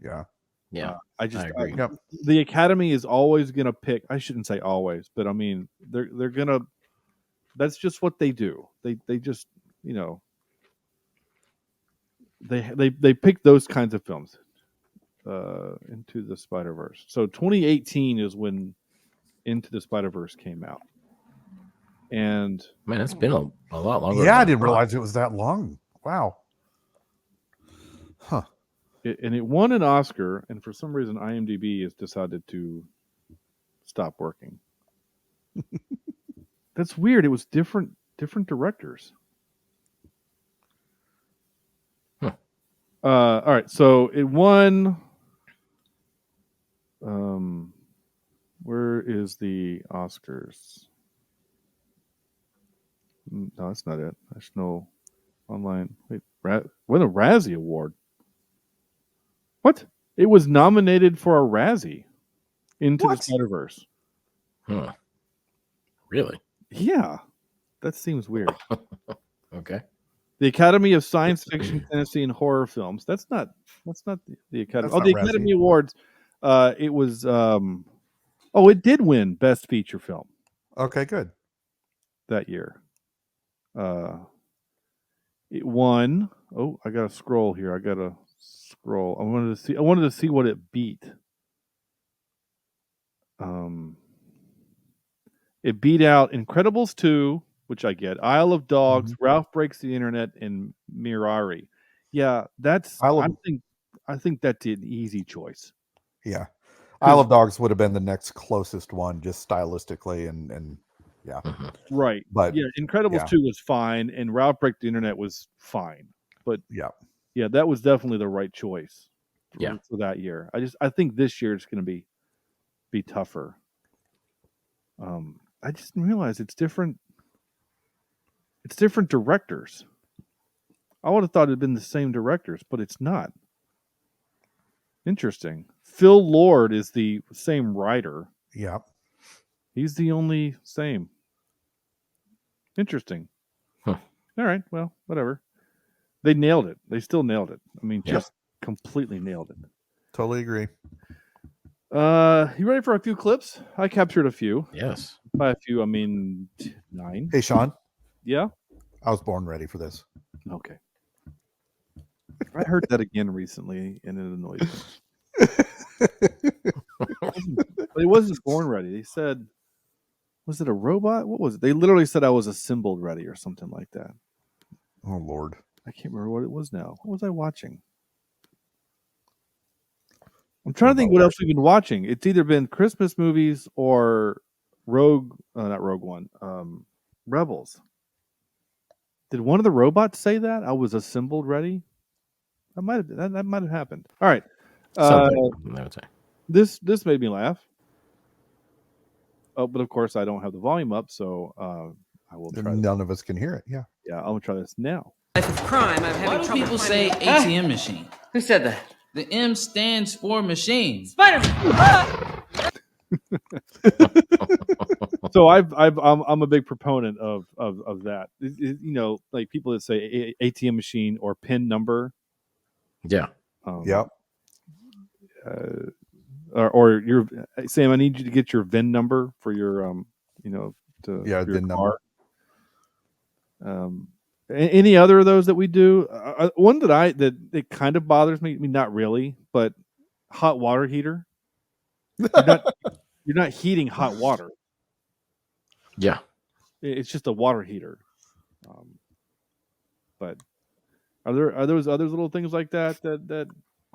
Yeah. Yeah. I agree. The Academy is always going to pick. I shouldn't say always, but I mean, they're going to. That's just what they do. They just, you know, they pick those kinds of films. Into the Spider-Verse. So 2018 is when Into the Spider-Verse came out. And man, it's been a lot longer. Yeah, I didn't realize it was that long. Wow. Huh. It won an Oscar, and for some reason IMDb has decided to stop working. That's weird. It was different directors. Huh. All right, so it won. Where is the Oscars? No, that's not it. National Online. Wait, won a Razzie Award. What? It was nominated for a Razzie. Into the Spider-Verse. Huh. Really? Yeah. That seems weird. Okay. The Academy of Science Fiction, Fantasy, and Horror Films. That's not the Academy. That's the not Academy Razzie. Awards. It was it did win Best Feature Film Okay, good. that year. It won. Oh, I gotta scroll here. I wanted to see what it beat. It beat out Incredibles 2, which I get. Isle of Dogs, Ralph Breaks the Internet, and Mirari. Yeah, that's. I think that's an easy choice. Yeah, Isle of Dogs would have been the next closest one, just stylistically and yeah. Right. But yeah, Incredibles 2 was fine, and Ralph Break the Internet was fine. But yeah, that was definitely the right choice for that year. I think this year is going to be tougher. I just didn't realize it's different. It's different directors. I would have thought it'd been the same directors, but it's not. Interesting. Phil Lord is the same writer. Yeah. He's the only same. Interesting. Huh. All right. Well, whatever. They nailed it. They still nailed it. I mean, just completely nailed it. Totally agree. You ready for a few clips? I captured a few. Yes. By a few, I mean 9. Hey, Sean. Yeah? I was born ready for this. Okay. I heard that again recently, and it annoyed me. But it wasn't born ready. They said, was it a robot? What was it? They literally said I was assembled ready or something like that. Oh, Lord. I can't remember what it was now. What was I watching? I'm trying to think what else we've been watching. It's either been Christmas movies or not Rogue One, Rebels. Did one of the robots say that? I was assembled ready? That might have happened. All right. This made me laugh. Oh, but of course I don't have the volume up, so I will try. None of us can hear it. Yeah. Yeah, I'll try this now. Life of crime. I'm having Why do trouble people finding say ATM machine? Who said that? The M stands for machine. Spider-Man. So I'm a big proponent of that. You know, like people that say ATM machine or PIN number. Yeah. Yep. Or your Sam, I need you to get your VIN number for your VIN number. Any other of those that we do? One that it kind of bothers me. I mean, not really, but hot water heater. You're not heating hot water. Yeah, it's just a water heater. But are those other little things like that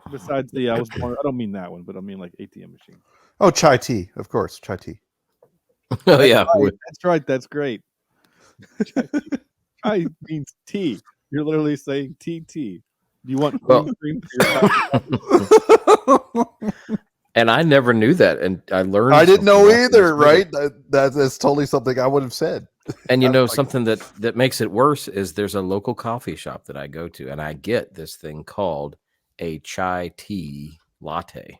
besides the I was born? I don't mean that one, but I mean like ATM machine. Oh, chai tea, of course, chai tea. Oh yeah, that's right. That's great. Chai means tea. You're literally saying TT. Do you want cream for your And I never knew that, and I learned. I didn't know either. Right? That's totally something I would have said. And you know, something that makes it worse is there's a local coffee shop that I go to, and I get this thing called a chai tea latte.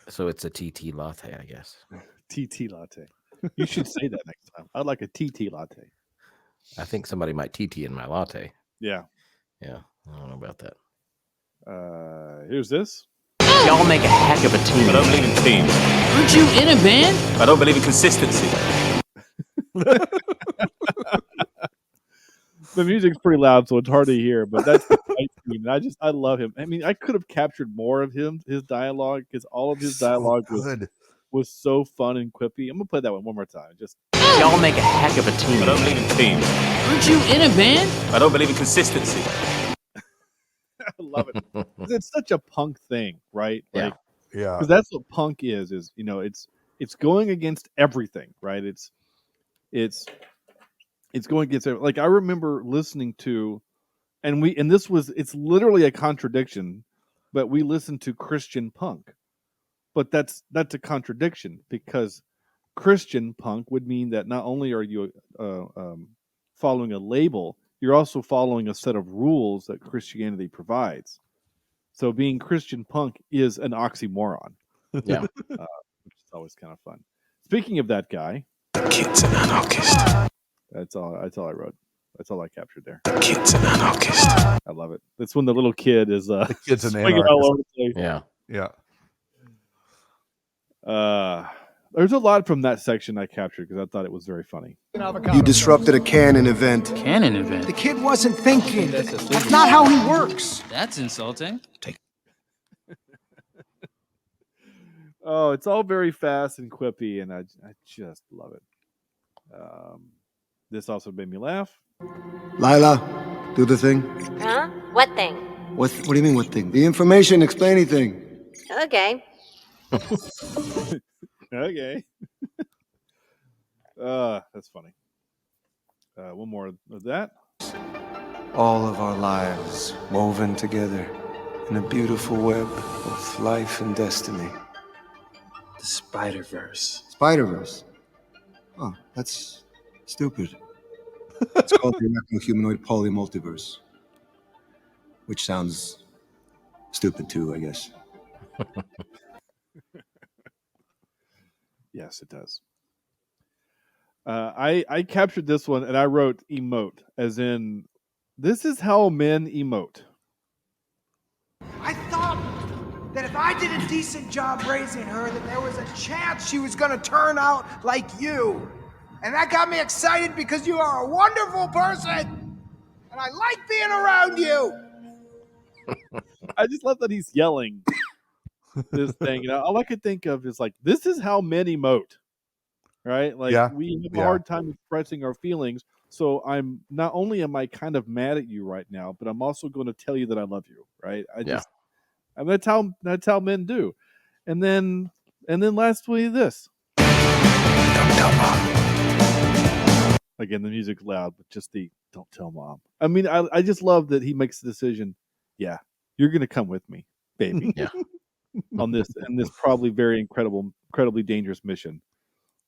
So it's a TT latte, I guess. TT latte. You should say that next time. I'd like a TT latte. I think somebody might TT in my latte. Yeah. Yeah. I don't know about that. Here's this. Y'all make a heck of a team. I don't believe in teams. Aren't you in a band? I don't believe in consistency. The music's pretty loud, so it's hard to hear, but that's the right theme. I love him. I mean, I could have captured more of his dialogue, because all of his dialogue was so fun and quippy. I'm gonna play that one more time. Just y'all make a heck of a team. I don't believe in teams. Aren't you in a band? I don't believe in consistency. I love it. It's such a punk thing, right? Yeah. Like, Yeah. because that's what punk is it's going against everything, right? It's going against everything. Like I remember listening to, it's literally a contradiction, but we listened to Christian punk. But that's a contradiction, because Christian punk would mean that not only are you following a label, you're also following a set of rules that Christianity provides. So being Christian punk is an oxymoron. Yeah. Which is always kind of fun. Speaking of that guy, The kid's an anarchist. that's all I wrote. That's all I captured there. The kid's an anarchist. I love it. That's when the little kid is The kid's an swinging all over the place. Yeah. Yeah. There's a lot from that section I captured because I thought it was very funny. You disrupted a canon event. Canon event. The kid wasn't thinking. That's not how he works. That's insulting. Oh, it's all very fast and quippy, and I just love it. This also made me laugh. Lila, do the thing. Huh? What thing? What do you mean, what thing? The information, explain anything. Okay. Okay. That's funny. One more of that. All of our lives woven together in a beautiful web of life and destiny. The Spiderverse. Spiderverse. Oh, that's stupid. It's called the Arachno-Humanoid Multiverse, which sounds stupid too, I guess. Yes, it does. I captured this one and I wrote emote, as in, this is how men emote. I thought that if I did a decent job raising her, that there was a chance she was gonna turn out like you. And that got me excited because you are a wonderful person, and I like being around you. I just love that he's yelling this thing. All I could think of is like, this is how men emote, right? Like we have a hard time expressing our feelings. So I'm not only am I kind of mad at you right now, but I'm also going to tell you that I love you, right? And that's how men do. And then lastly, this. Don't tell mom. Again, the music's loud, but just the don't tell mom. I mean, I just love that he makes the decision. Yeah, you're going to come with me, baby. Yeah. On this probably very incredibly dangerous mission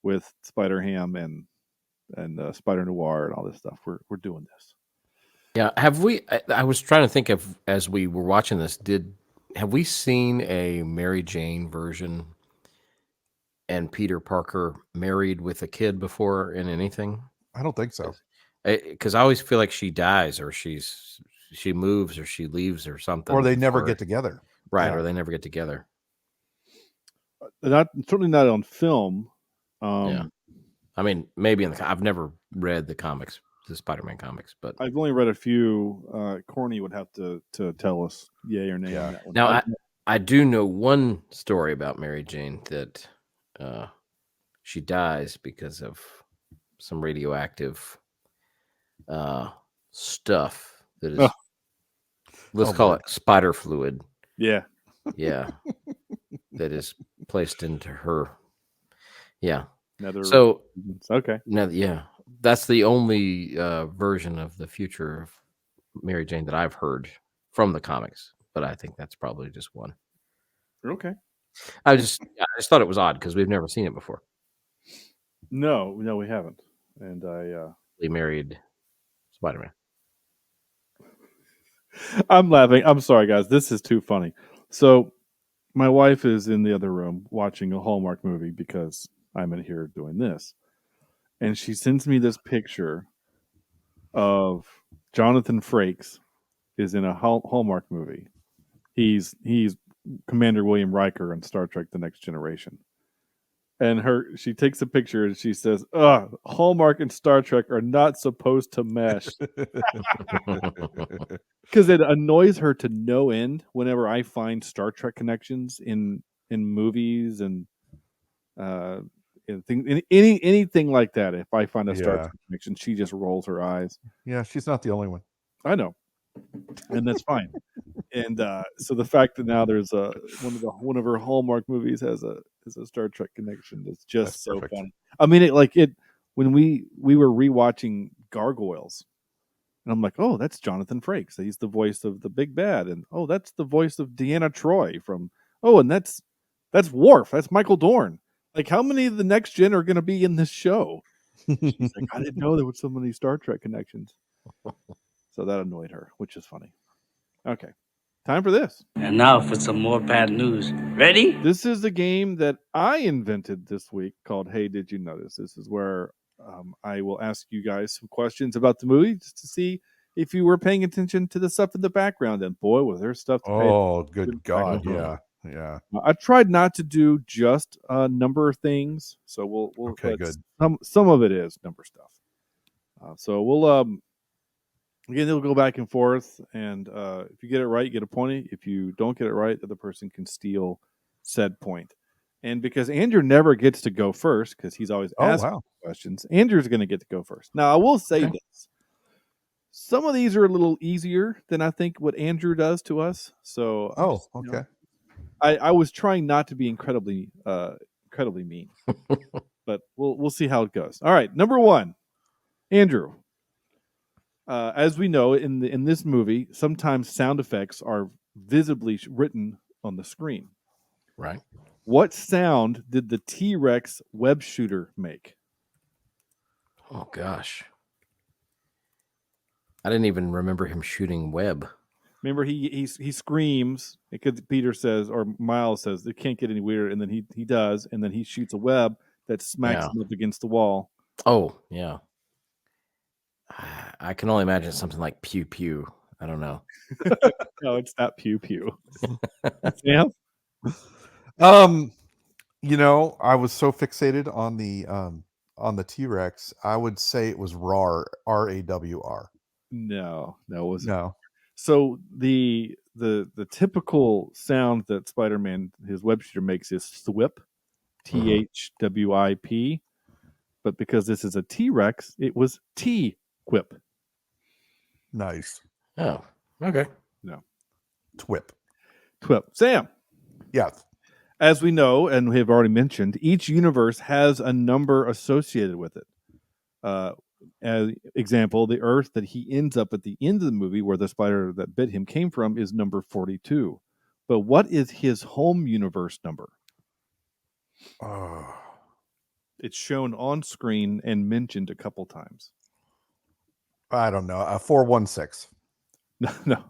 with Spider Ham and Spider Noir and all this stuff. We're doing this. Yeah. Have we? I was trying to think of, as we were watching this, have we seen a Mary Jane version and Peter Parker married with a kid before in anything? I don't think so. Because I always feel like she dies, or she moves, or she leaves, or something, or they never get together. Right, or they never get together. Certainly not on film. Yeah, I mean, maybe I've never read the comics, the Spider-Man comics, but I've only read a few. Corny would have to tell us yay or nay on that one. Now I do know one story about Mary Jane, that she dies because of some radioactive stuff that is, let's call it spider fluid. Yeah. Yeah. That is placed into her. Yeah. So okay. No, yeah. That's the only version of the future of Mary Jane that I've heard from the comics, but I think that's probably just one. Okay. I just thought it was odd because we've never seen it before. No, we haven't. And they married Spider-Man. I'm laughing. I'm sorry, guys. This is too funny. So my wife is in the other room watching a Hallmark movie because I'm in here doing this. And she sends me this picture of Jonathan Frakes is in a Hallmark movie. He's Commander William Riker on Star Trek The Next Generation. And she takes a picture and she says, Hallmark and Star Trek are not supposed to mesh. Because it annoys her to no end whenever I find Star Trek connections in movies and anything like that. If I find a Star Trek connection, she just rolls her eyes. Yeah, she's not the only one. I know. And that's fine. And so the fact that now there's one of her Hallmark movies has a Star Trek connection is just so fun. I mean, when we were rewatching Gargoyles, and I'm like, oh, that's Jonathan Frakes. He's the voice of the big bad, and oh, that's the voice of Deanna Troi from. Oh, and that's Worf. That's Michael Dorn. Like, how many of the Next Gen are going to be in this show? She's like, I didn't know there were so many Star Trek connections. So that annoyed her, which is funny. Okay. Time for this. And now for some more bad news. Ready? This is a game that I invented this week called Hey, Did You Notice? This is where I will ask you guys some questions about the movie just to see if you were paying attention to the stuff in the background. And boy, was there stuff to pay. Oh, good God. Yeah. Yeah. I tried not to do just number things. So we'll okay, good. Some of it is number stuff. So we'll again, it'll go back and forth, and if you get it right, you get a point. If you don't get it right, the other person can steal said point. And because Andrew never gets to go first, because he's always asking questions. Andrew's going to get to go first. Now, I will say this. Some of these are a little easier than I think what Andrew does to us. So, I was trying not to be incredibly mean, but we'll see how it goes. All right, number 1, Andrew. As we know, in this movie, sometimes sound effects are visibly written on the screen. Right. What sound did the T-Rex web shooter make? Oh gosh, I didn't even remember him shooting web. Remember, he screams because Peter says, or Miles says, it can't get any weirder, and then he does, and then he shoots a web that smacks him up against the wall. Oh yeah. I can only imagine something like pew pew. I don't know. No, it's not pew pew. Sam? I was so fixated on the T-Rex. I would say it was RAR, RAWR. No, it wasn't. No. So the typical sound that Spider-Man, his web shooter, makes is thwip, THWIP. But because this is a T-Rex, it was T-quip. Nice. Oh, okay. No. Twip. Sam. Yes. As we know, and we have already mentioned, each universe has a number associated with it. As example, the Earth that he ends up at the end of the movie, where the spider that bit him came from, is number 42. But what is his home universe number? It's shown on screen and mentioned a couple times. I don't know. 416. No.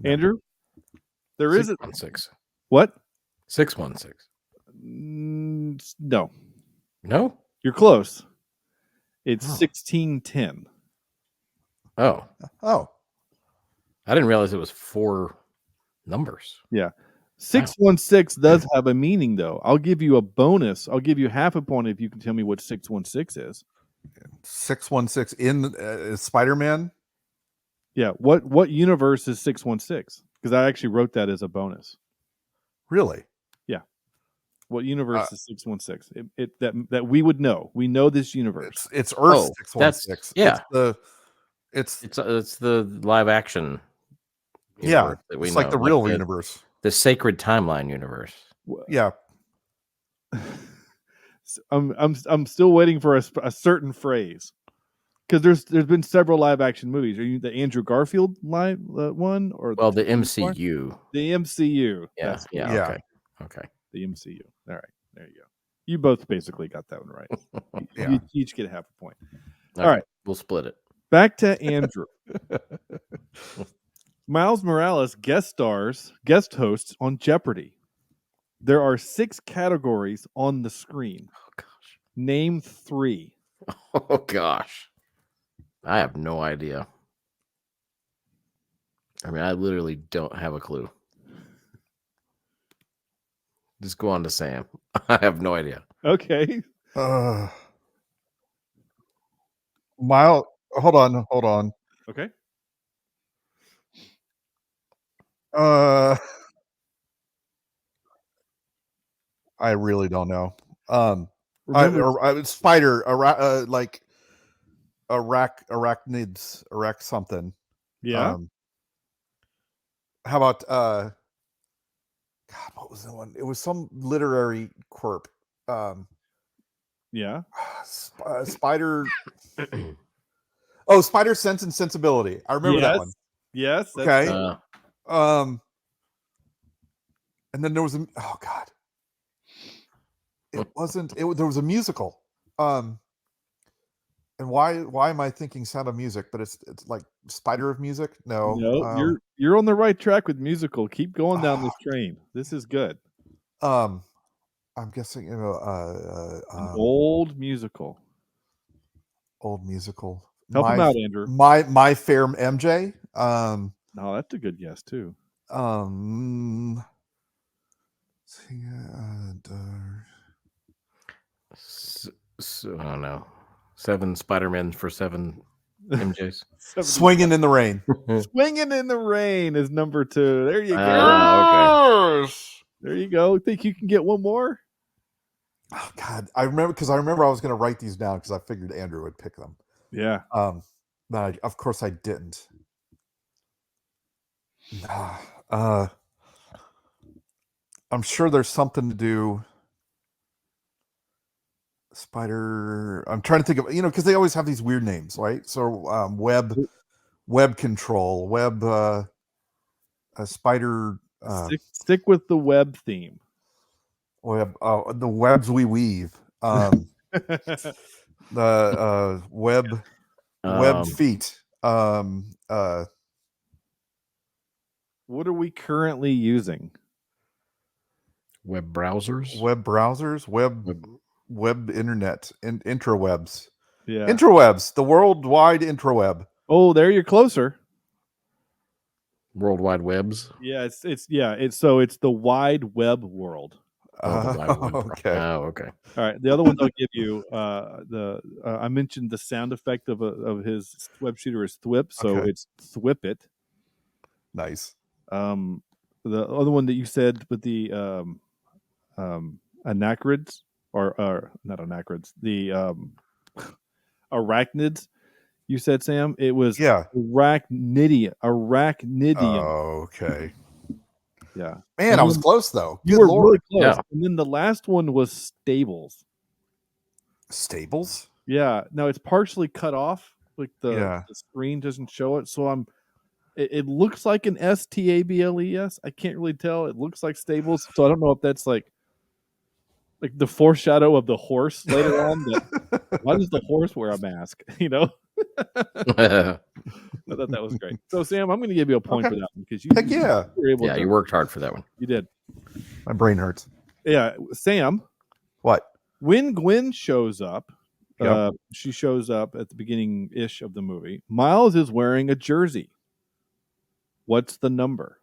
Andrew, there is 616. What? 616. No. No? You're close. It's 1610. Oh. I didn't realize it was 4 numbers. Yeah. 616 does have a meaning, though. I'll give you a bonus. I'll give you half a point if you can tell me what 616 is. 616 in Spider-Man? Yeah. What universe is 616? Because I actually wrote that as a bonus. Really? Yeah. What universe is 616? That we would know. We know this universe. It's Earth 616. It's the live action. Yeah. That we it's know. like the real universe. The sacred timeline universe. Yeah. I'm still waiting for a certain phrase, because there's been several live action movies. Are you the Andrew Garfield live one, or the MCU? The MCU. Yeah. Okay. The MCU. All right, there you go. You both basically got that one right. You each get half a point. All right, we'll split it. Back to Andrew. Miles Morales guest hosts on Jeopardy. There are 6 categories on the screen. Oh gosh. Name 3. Oh gosh. I have no idea. I mean, I literally don't have a clue. Just go on to Sam. I have no idea. Okay. Miles, hold on. Okay. I really don't know. Spider, like arachnids, something. Yeah. How about God? What was the one? It was some literary quirp. Yeah. Spider. Spider Sense and Sensibility. I remember that one. Yes. Okay. And then there was God. It wasn't. There was a musical. And why am I thinking Sound of Music? But it's like Spider of Music. No. You're on the right track with musical. Keep going down this train. This is good. I'm guessing an old musical. Old musical. Help him out, Andrew. My Fair MJ. No, that's a good guess too. I don't know. 7 Spider-Men for 7 MJs. Swinging in the Rain. Swinging in the Rain is number 2. There you go. Okay. There you go. Think you can get one more? Oh God, I remember I was going to write these down because I figured Andrew would pick them. Yeah. But of course I didn't. I'm sure there's something to do. Spider. I'm trying to think of because they always have these weird names, right? So web control, spider. Stick with the web theme. Web. The webs we weave. The web feet. What are we currently using? Web browsers. Web internet and intrawebs. Yeah. Intrawebs, the worldwide intraweb. Oh, there you're closer. World Wide Webs. Yeah, it's the wide web world. Okay. Oh, okay. All right. The other ones I'll give you. I mentioned the sound effect of his web shooter is thwip, so it's thwip it. Nice. The other one that you said with the anacryds or not anacryds, the arachnids. You said, Sam, it was arachnidium. Oh, okay. Yeah. Man, I was close though. You Good were Lord. really close. Yeah. And then the last one was stables. Stables? Yeah. Now it's partially cut off. Like the screen doesn't show it. So it looks like an STABLES. I can't really tell. It looks like stables. So I don't know if that's like the foreshadow of the horse later on. Why does the horse wear a mask? I thought that was great. So Sam, I'm going to give you a point for that one because you were able to. You worked hard for that one. You did. My brain hurts. Yeah, Sam. What? When Gwen shows up, she shows up at the beginning-ish of the movie. Miles is wearing a jersey. What's the number?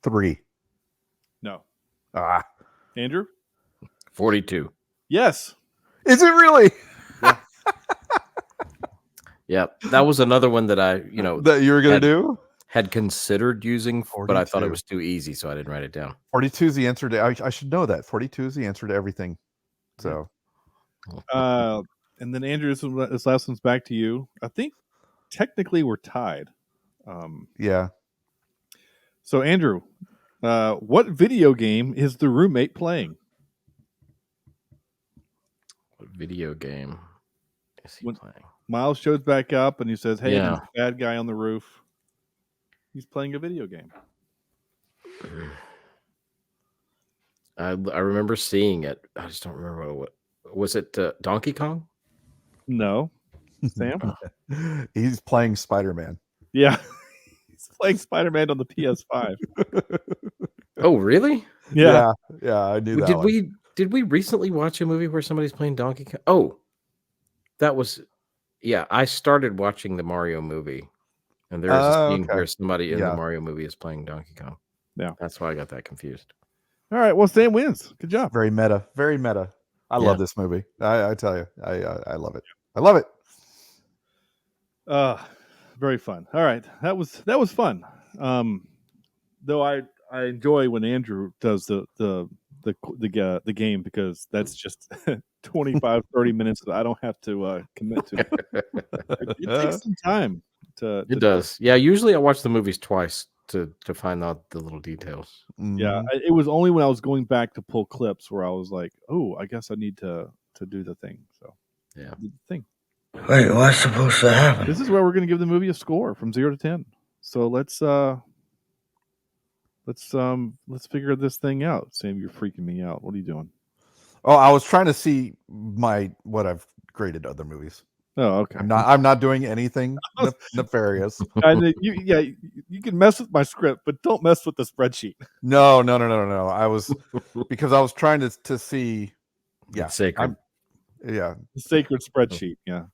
3. No. Andrew? 42. Yes. Is it really? Yeah, that was another one that I, that you were going to do? Had considered using, 42. but I thought it was too easy, so I didn't write it down. 42 is the answer to. I should know that. 42 is the answer to everything. So, and then Andrew, this last one's back to you. I think technically we're tied. Yeah. So Andrew, what video game is the roommate playing? What video game is he playing? Miles shows back up and he says, "Hey, Yeah. there's a bad guy on the roof." He's playing a video game. I remember seeing it. I just don't remember what was it. Donkey Kong? No, Sam. He's playing Spider-Man. Yeah, he's playing Spider-Man on the PS5. Oh, really? Yeah. I knew that. Did we recently watch a movie where somebody's playing Donkey Kong? Oh, that was. Yeah, I started watching the Mario movie, and there's a scene where somebody in the Mario movie is playing Donkey Kong. Yeah, that's why I got that confused. All right, well, Sam wins. Good job. Very meta. Very meta. I love this movie. I tell you, I love it. I love it. Very fun. All right, that was fun. Though I enjoy when Andrew does the game because that's just 25, 30 minutes that I don't have to commit to. It takes some time to. It does. Yeah, usually I watch the movies twice to find out the little details. Yeah, it was only when I was going back to pull clips where I was like, "Oh, I guess I need to do the thing." So yeah, the thing. Wait, what's supposed to happen? This is where we're going to give the movie a score from 0 to 10. So let's figure this thing out. Sam, you're freaking me out. What are you doing? Oh, I was trying to see what I've graded other movies. Oh, okay. I'm not doing anything nefarious. You can mess with my script, but don't mess with the spreadsheet. No. I was trying to see. Yeah, sacred. The sacred spreadsheet. Yeah.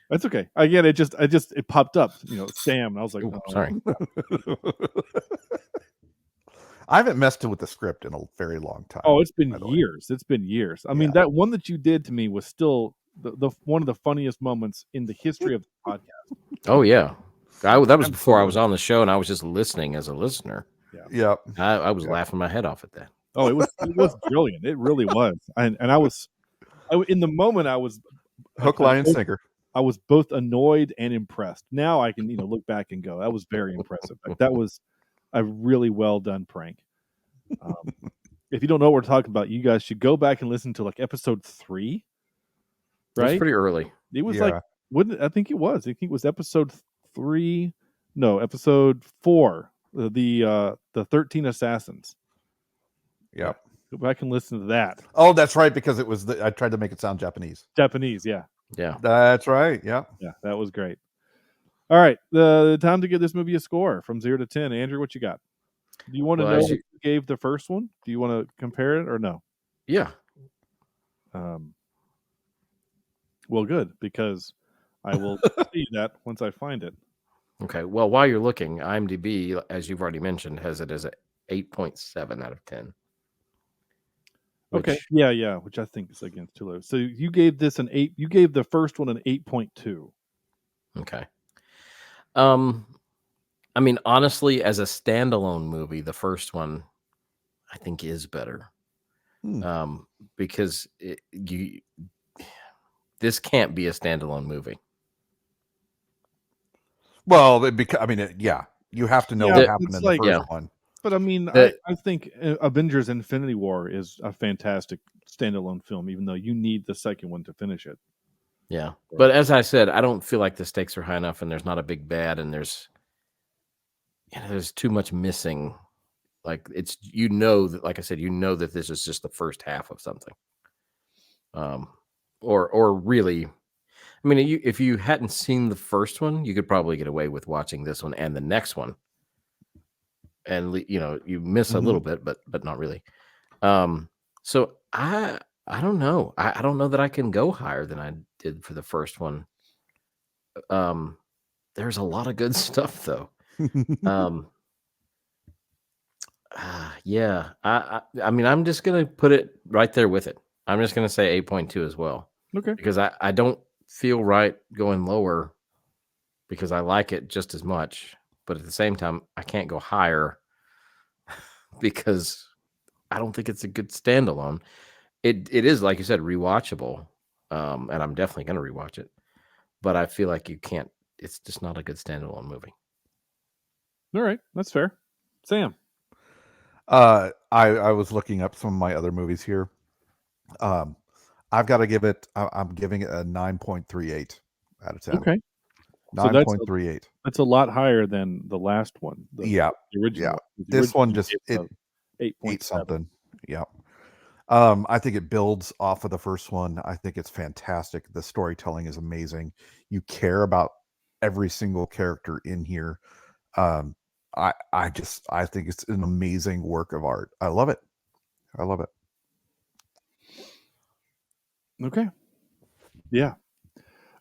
That's okay. Again, it popped up. Sam. And I was like, oh, sorry. I haven't messed with the script in a very long time. Oh, it's been years. It's been years. I mean, that one that you did to me was still the one of the funniest moments in the history of the podcast. Oh yeah, that was before I was on the show, and I was just listening as a listener. Yep. I was laughing my head off at that. Oh, it was brilliant. It really was. And I was in the moment I was Hook, line, and sinker. I was both annoyed and impressed. Now I can, look back and go, that was very impressive. Like, that was a really well done prank. If you don't know what we're talking about, you guys should go back and listen to like episode 3. Right? It was pretty early. It was like, I think it was. I think it was episode 3. No, episode 4. The 13 Assassins. Yeah. Go back and listen to that. Oh, that's right, because it was I tried to make it sound Japanese. Japanese, yeah. Yeah. That's right. Yeah. Yeah, that was great. All right. The time to give this movie a score from 0 to 10. Andrew, what you got? Do you want to know what you gave the first one? Do you want to compare it or no? Yeah. Well, good, because I will see that once I find it. Okay. Well, while you're looking, IMDb, as you've already mentioned, has it as an 8.7 out of 10. Okay. Yeah. Which I think is against too low. So you gave this an 8. You gave the first one an 8.2. Okay. I mean, honestly, as a standalone movie, the first one I think is better. Because this can't be a standalone movie. Well, you have to know what happened in the first one. But I mean, I think Avengers Infinity War is a fantastic standalone film, even though you need the second one to finish it. Yeah. But as I said, I don't feel like the stakes are high enough, and there's not a big bad, and there's too much missing. Like, it's, that, like I said, that this is just the first half of something. Or really, I mean, if you hadn't seen the first one, you could probably get away with watching this one and the next one. And you miss a little bit, but not really. So I don't know. I don't know that I can go higher than I did for the first one. There's a lot of good stuff though. Yeah. I mean, I'm just gonna put it right there with it. I'm just gonna say 8.2 as well. Okay. Because I don't feel right going lower, because I like it just as much. But at the same time, I can't go higher because I don't think it's a good standalone. It is, like you said, rewatchable, and I'm definitely going to rewatch it. But I feel like you can't. It's just not a good standalone movie. All right, that's fair. Sam, I was looking up some of my other movies here. I've got to give it. I'm giving it a 9.38 out of 10. Okay. 9.38. That's a lot higher than the last one. The original. Yeah. This one just 8 something. Yeah. I think it builds off of the first one. I think it's fantastic. The storytelling is amazing. You care about every single character in here. I think it's an amazing work of art. I love it. Okay. Yeah.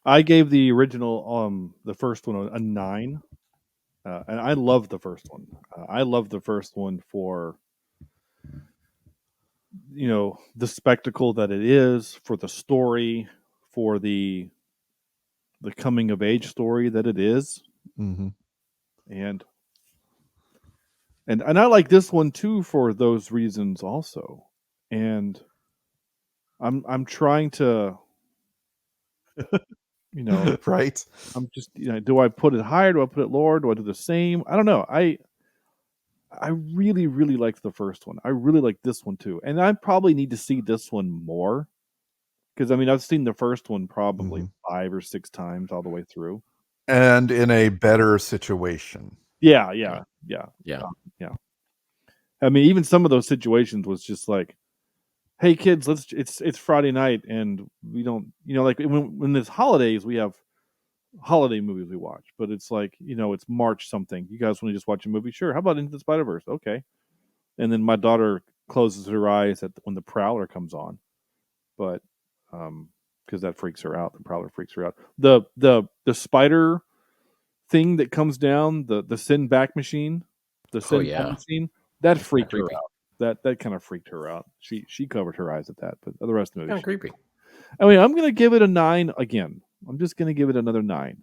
I gave the original, the first one, a 9. And I love the first one. I love the first one for, the spectacle that it is, for the story, for the coming of age story that it is. Mm-hmm. And I like this one too for those reasons also. And I'm trying to, right. I'm just, do I put it higher? Do I put it lower? Do I do the same? I don't know. I really, really liked the first one. I really like this one too. And I probably need to see this one more. Because, I've seen the first one probably 5 or 6 times all the way through. And in a better situation. Yeah. Even some of those situations was just like, hey kids, it's Friday night and we don't, like when there's holidays, we have holiday movies we watch, but it's like, it's March something. You guys want to just watch a movie? Sure. How about Into the Spider-Verse? Okay. And then my daughter closes her eyes when the Prowler comes on, but because that freaks her out. The Prowler freaks her out. The spider thing that comes down, the sin back machine, the sin machine, that freaked her out. That kind of freaked her out. She covered her eyes at that, but the rest of the movie, creepy. I'm going to give it a 9 again. I'm just going to give it another 9.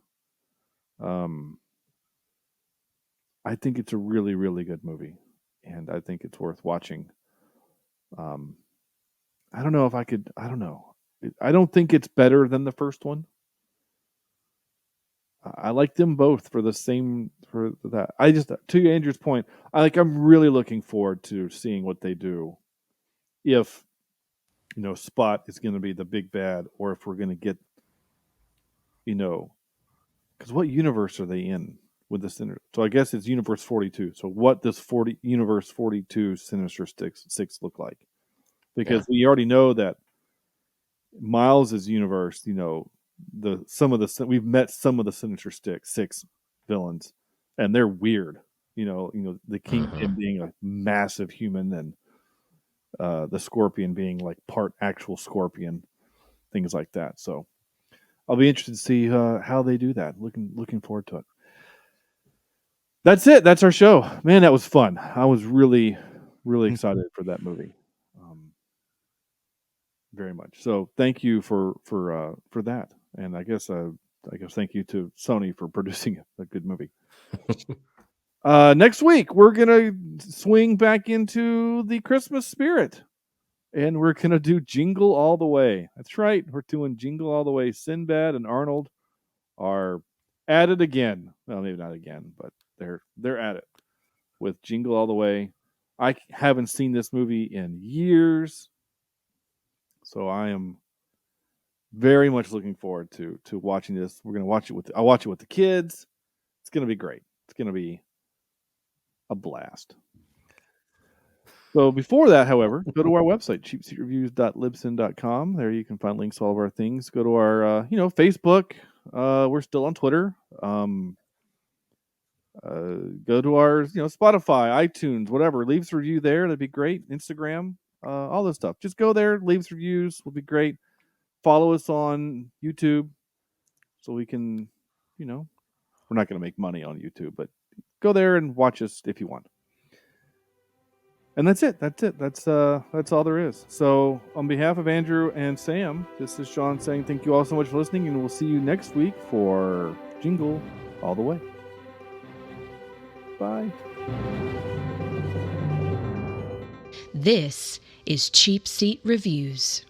I think it's a really, really good movie. and I think it's worth watching. I don't know if I could. I don't know. I don't think it's better than the first one. I like them both for that. I just, to Andrew's point, I'm really looking forward to seeing what they do. If Spot is going to be the big bad, or if we're going to get, because what universe are they in with the Sinister? So I guess it's Universe 42. So what does Universe 42 Sinister Six look like? Because we already know that Miles's universe, we've met some of the Sinister Six villains, and they're weird. The Kingpin being a massive human, and the Scorpion being like part actual Scorpion, things like that. So I'll be interested to see how they do that. Looking forward to it. That's it. That's our show. Man, that was fun. I was really, really excited for that movie. Very much. So thank you for that. And I guess thank you to Sony for producing a good movie. Next week we're gonna swing back into the Christmas spirit, and we're gonna do Jingle All the Way. That's right, we're doing Jingle All the Way. Sinbad and Arnold are at it again. Well, maybe not again, but they're at it with Jingle All the Way. I haven't seen this movie in years, so I am very much looking forward to watching this. We're gonna watch it I'll watch it with the kids. It's gonna be great. It's gonna be a blast. So before that, however, go to our website, cheapseatreviews.libsyn.com. There you can find links to all of our things. Go to our Facebook. We're still on Twitter. Go to our Spotify, iTunes, whatever. Leave us a review there. That'd be great. Instagram, all this stuff. Just go there, leave us reviews. Will be great. Follow us on YouTube so we can, we're not going to make money on YouTube, but go there and watch us if you want. And that's it. That's all there is. So on behalf of Andrew and Sam, this is Sean saying thank you all so much for listening, and we'll see you next week for Jingle All the Way. Bye. This is Cheapseat Reviews.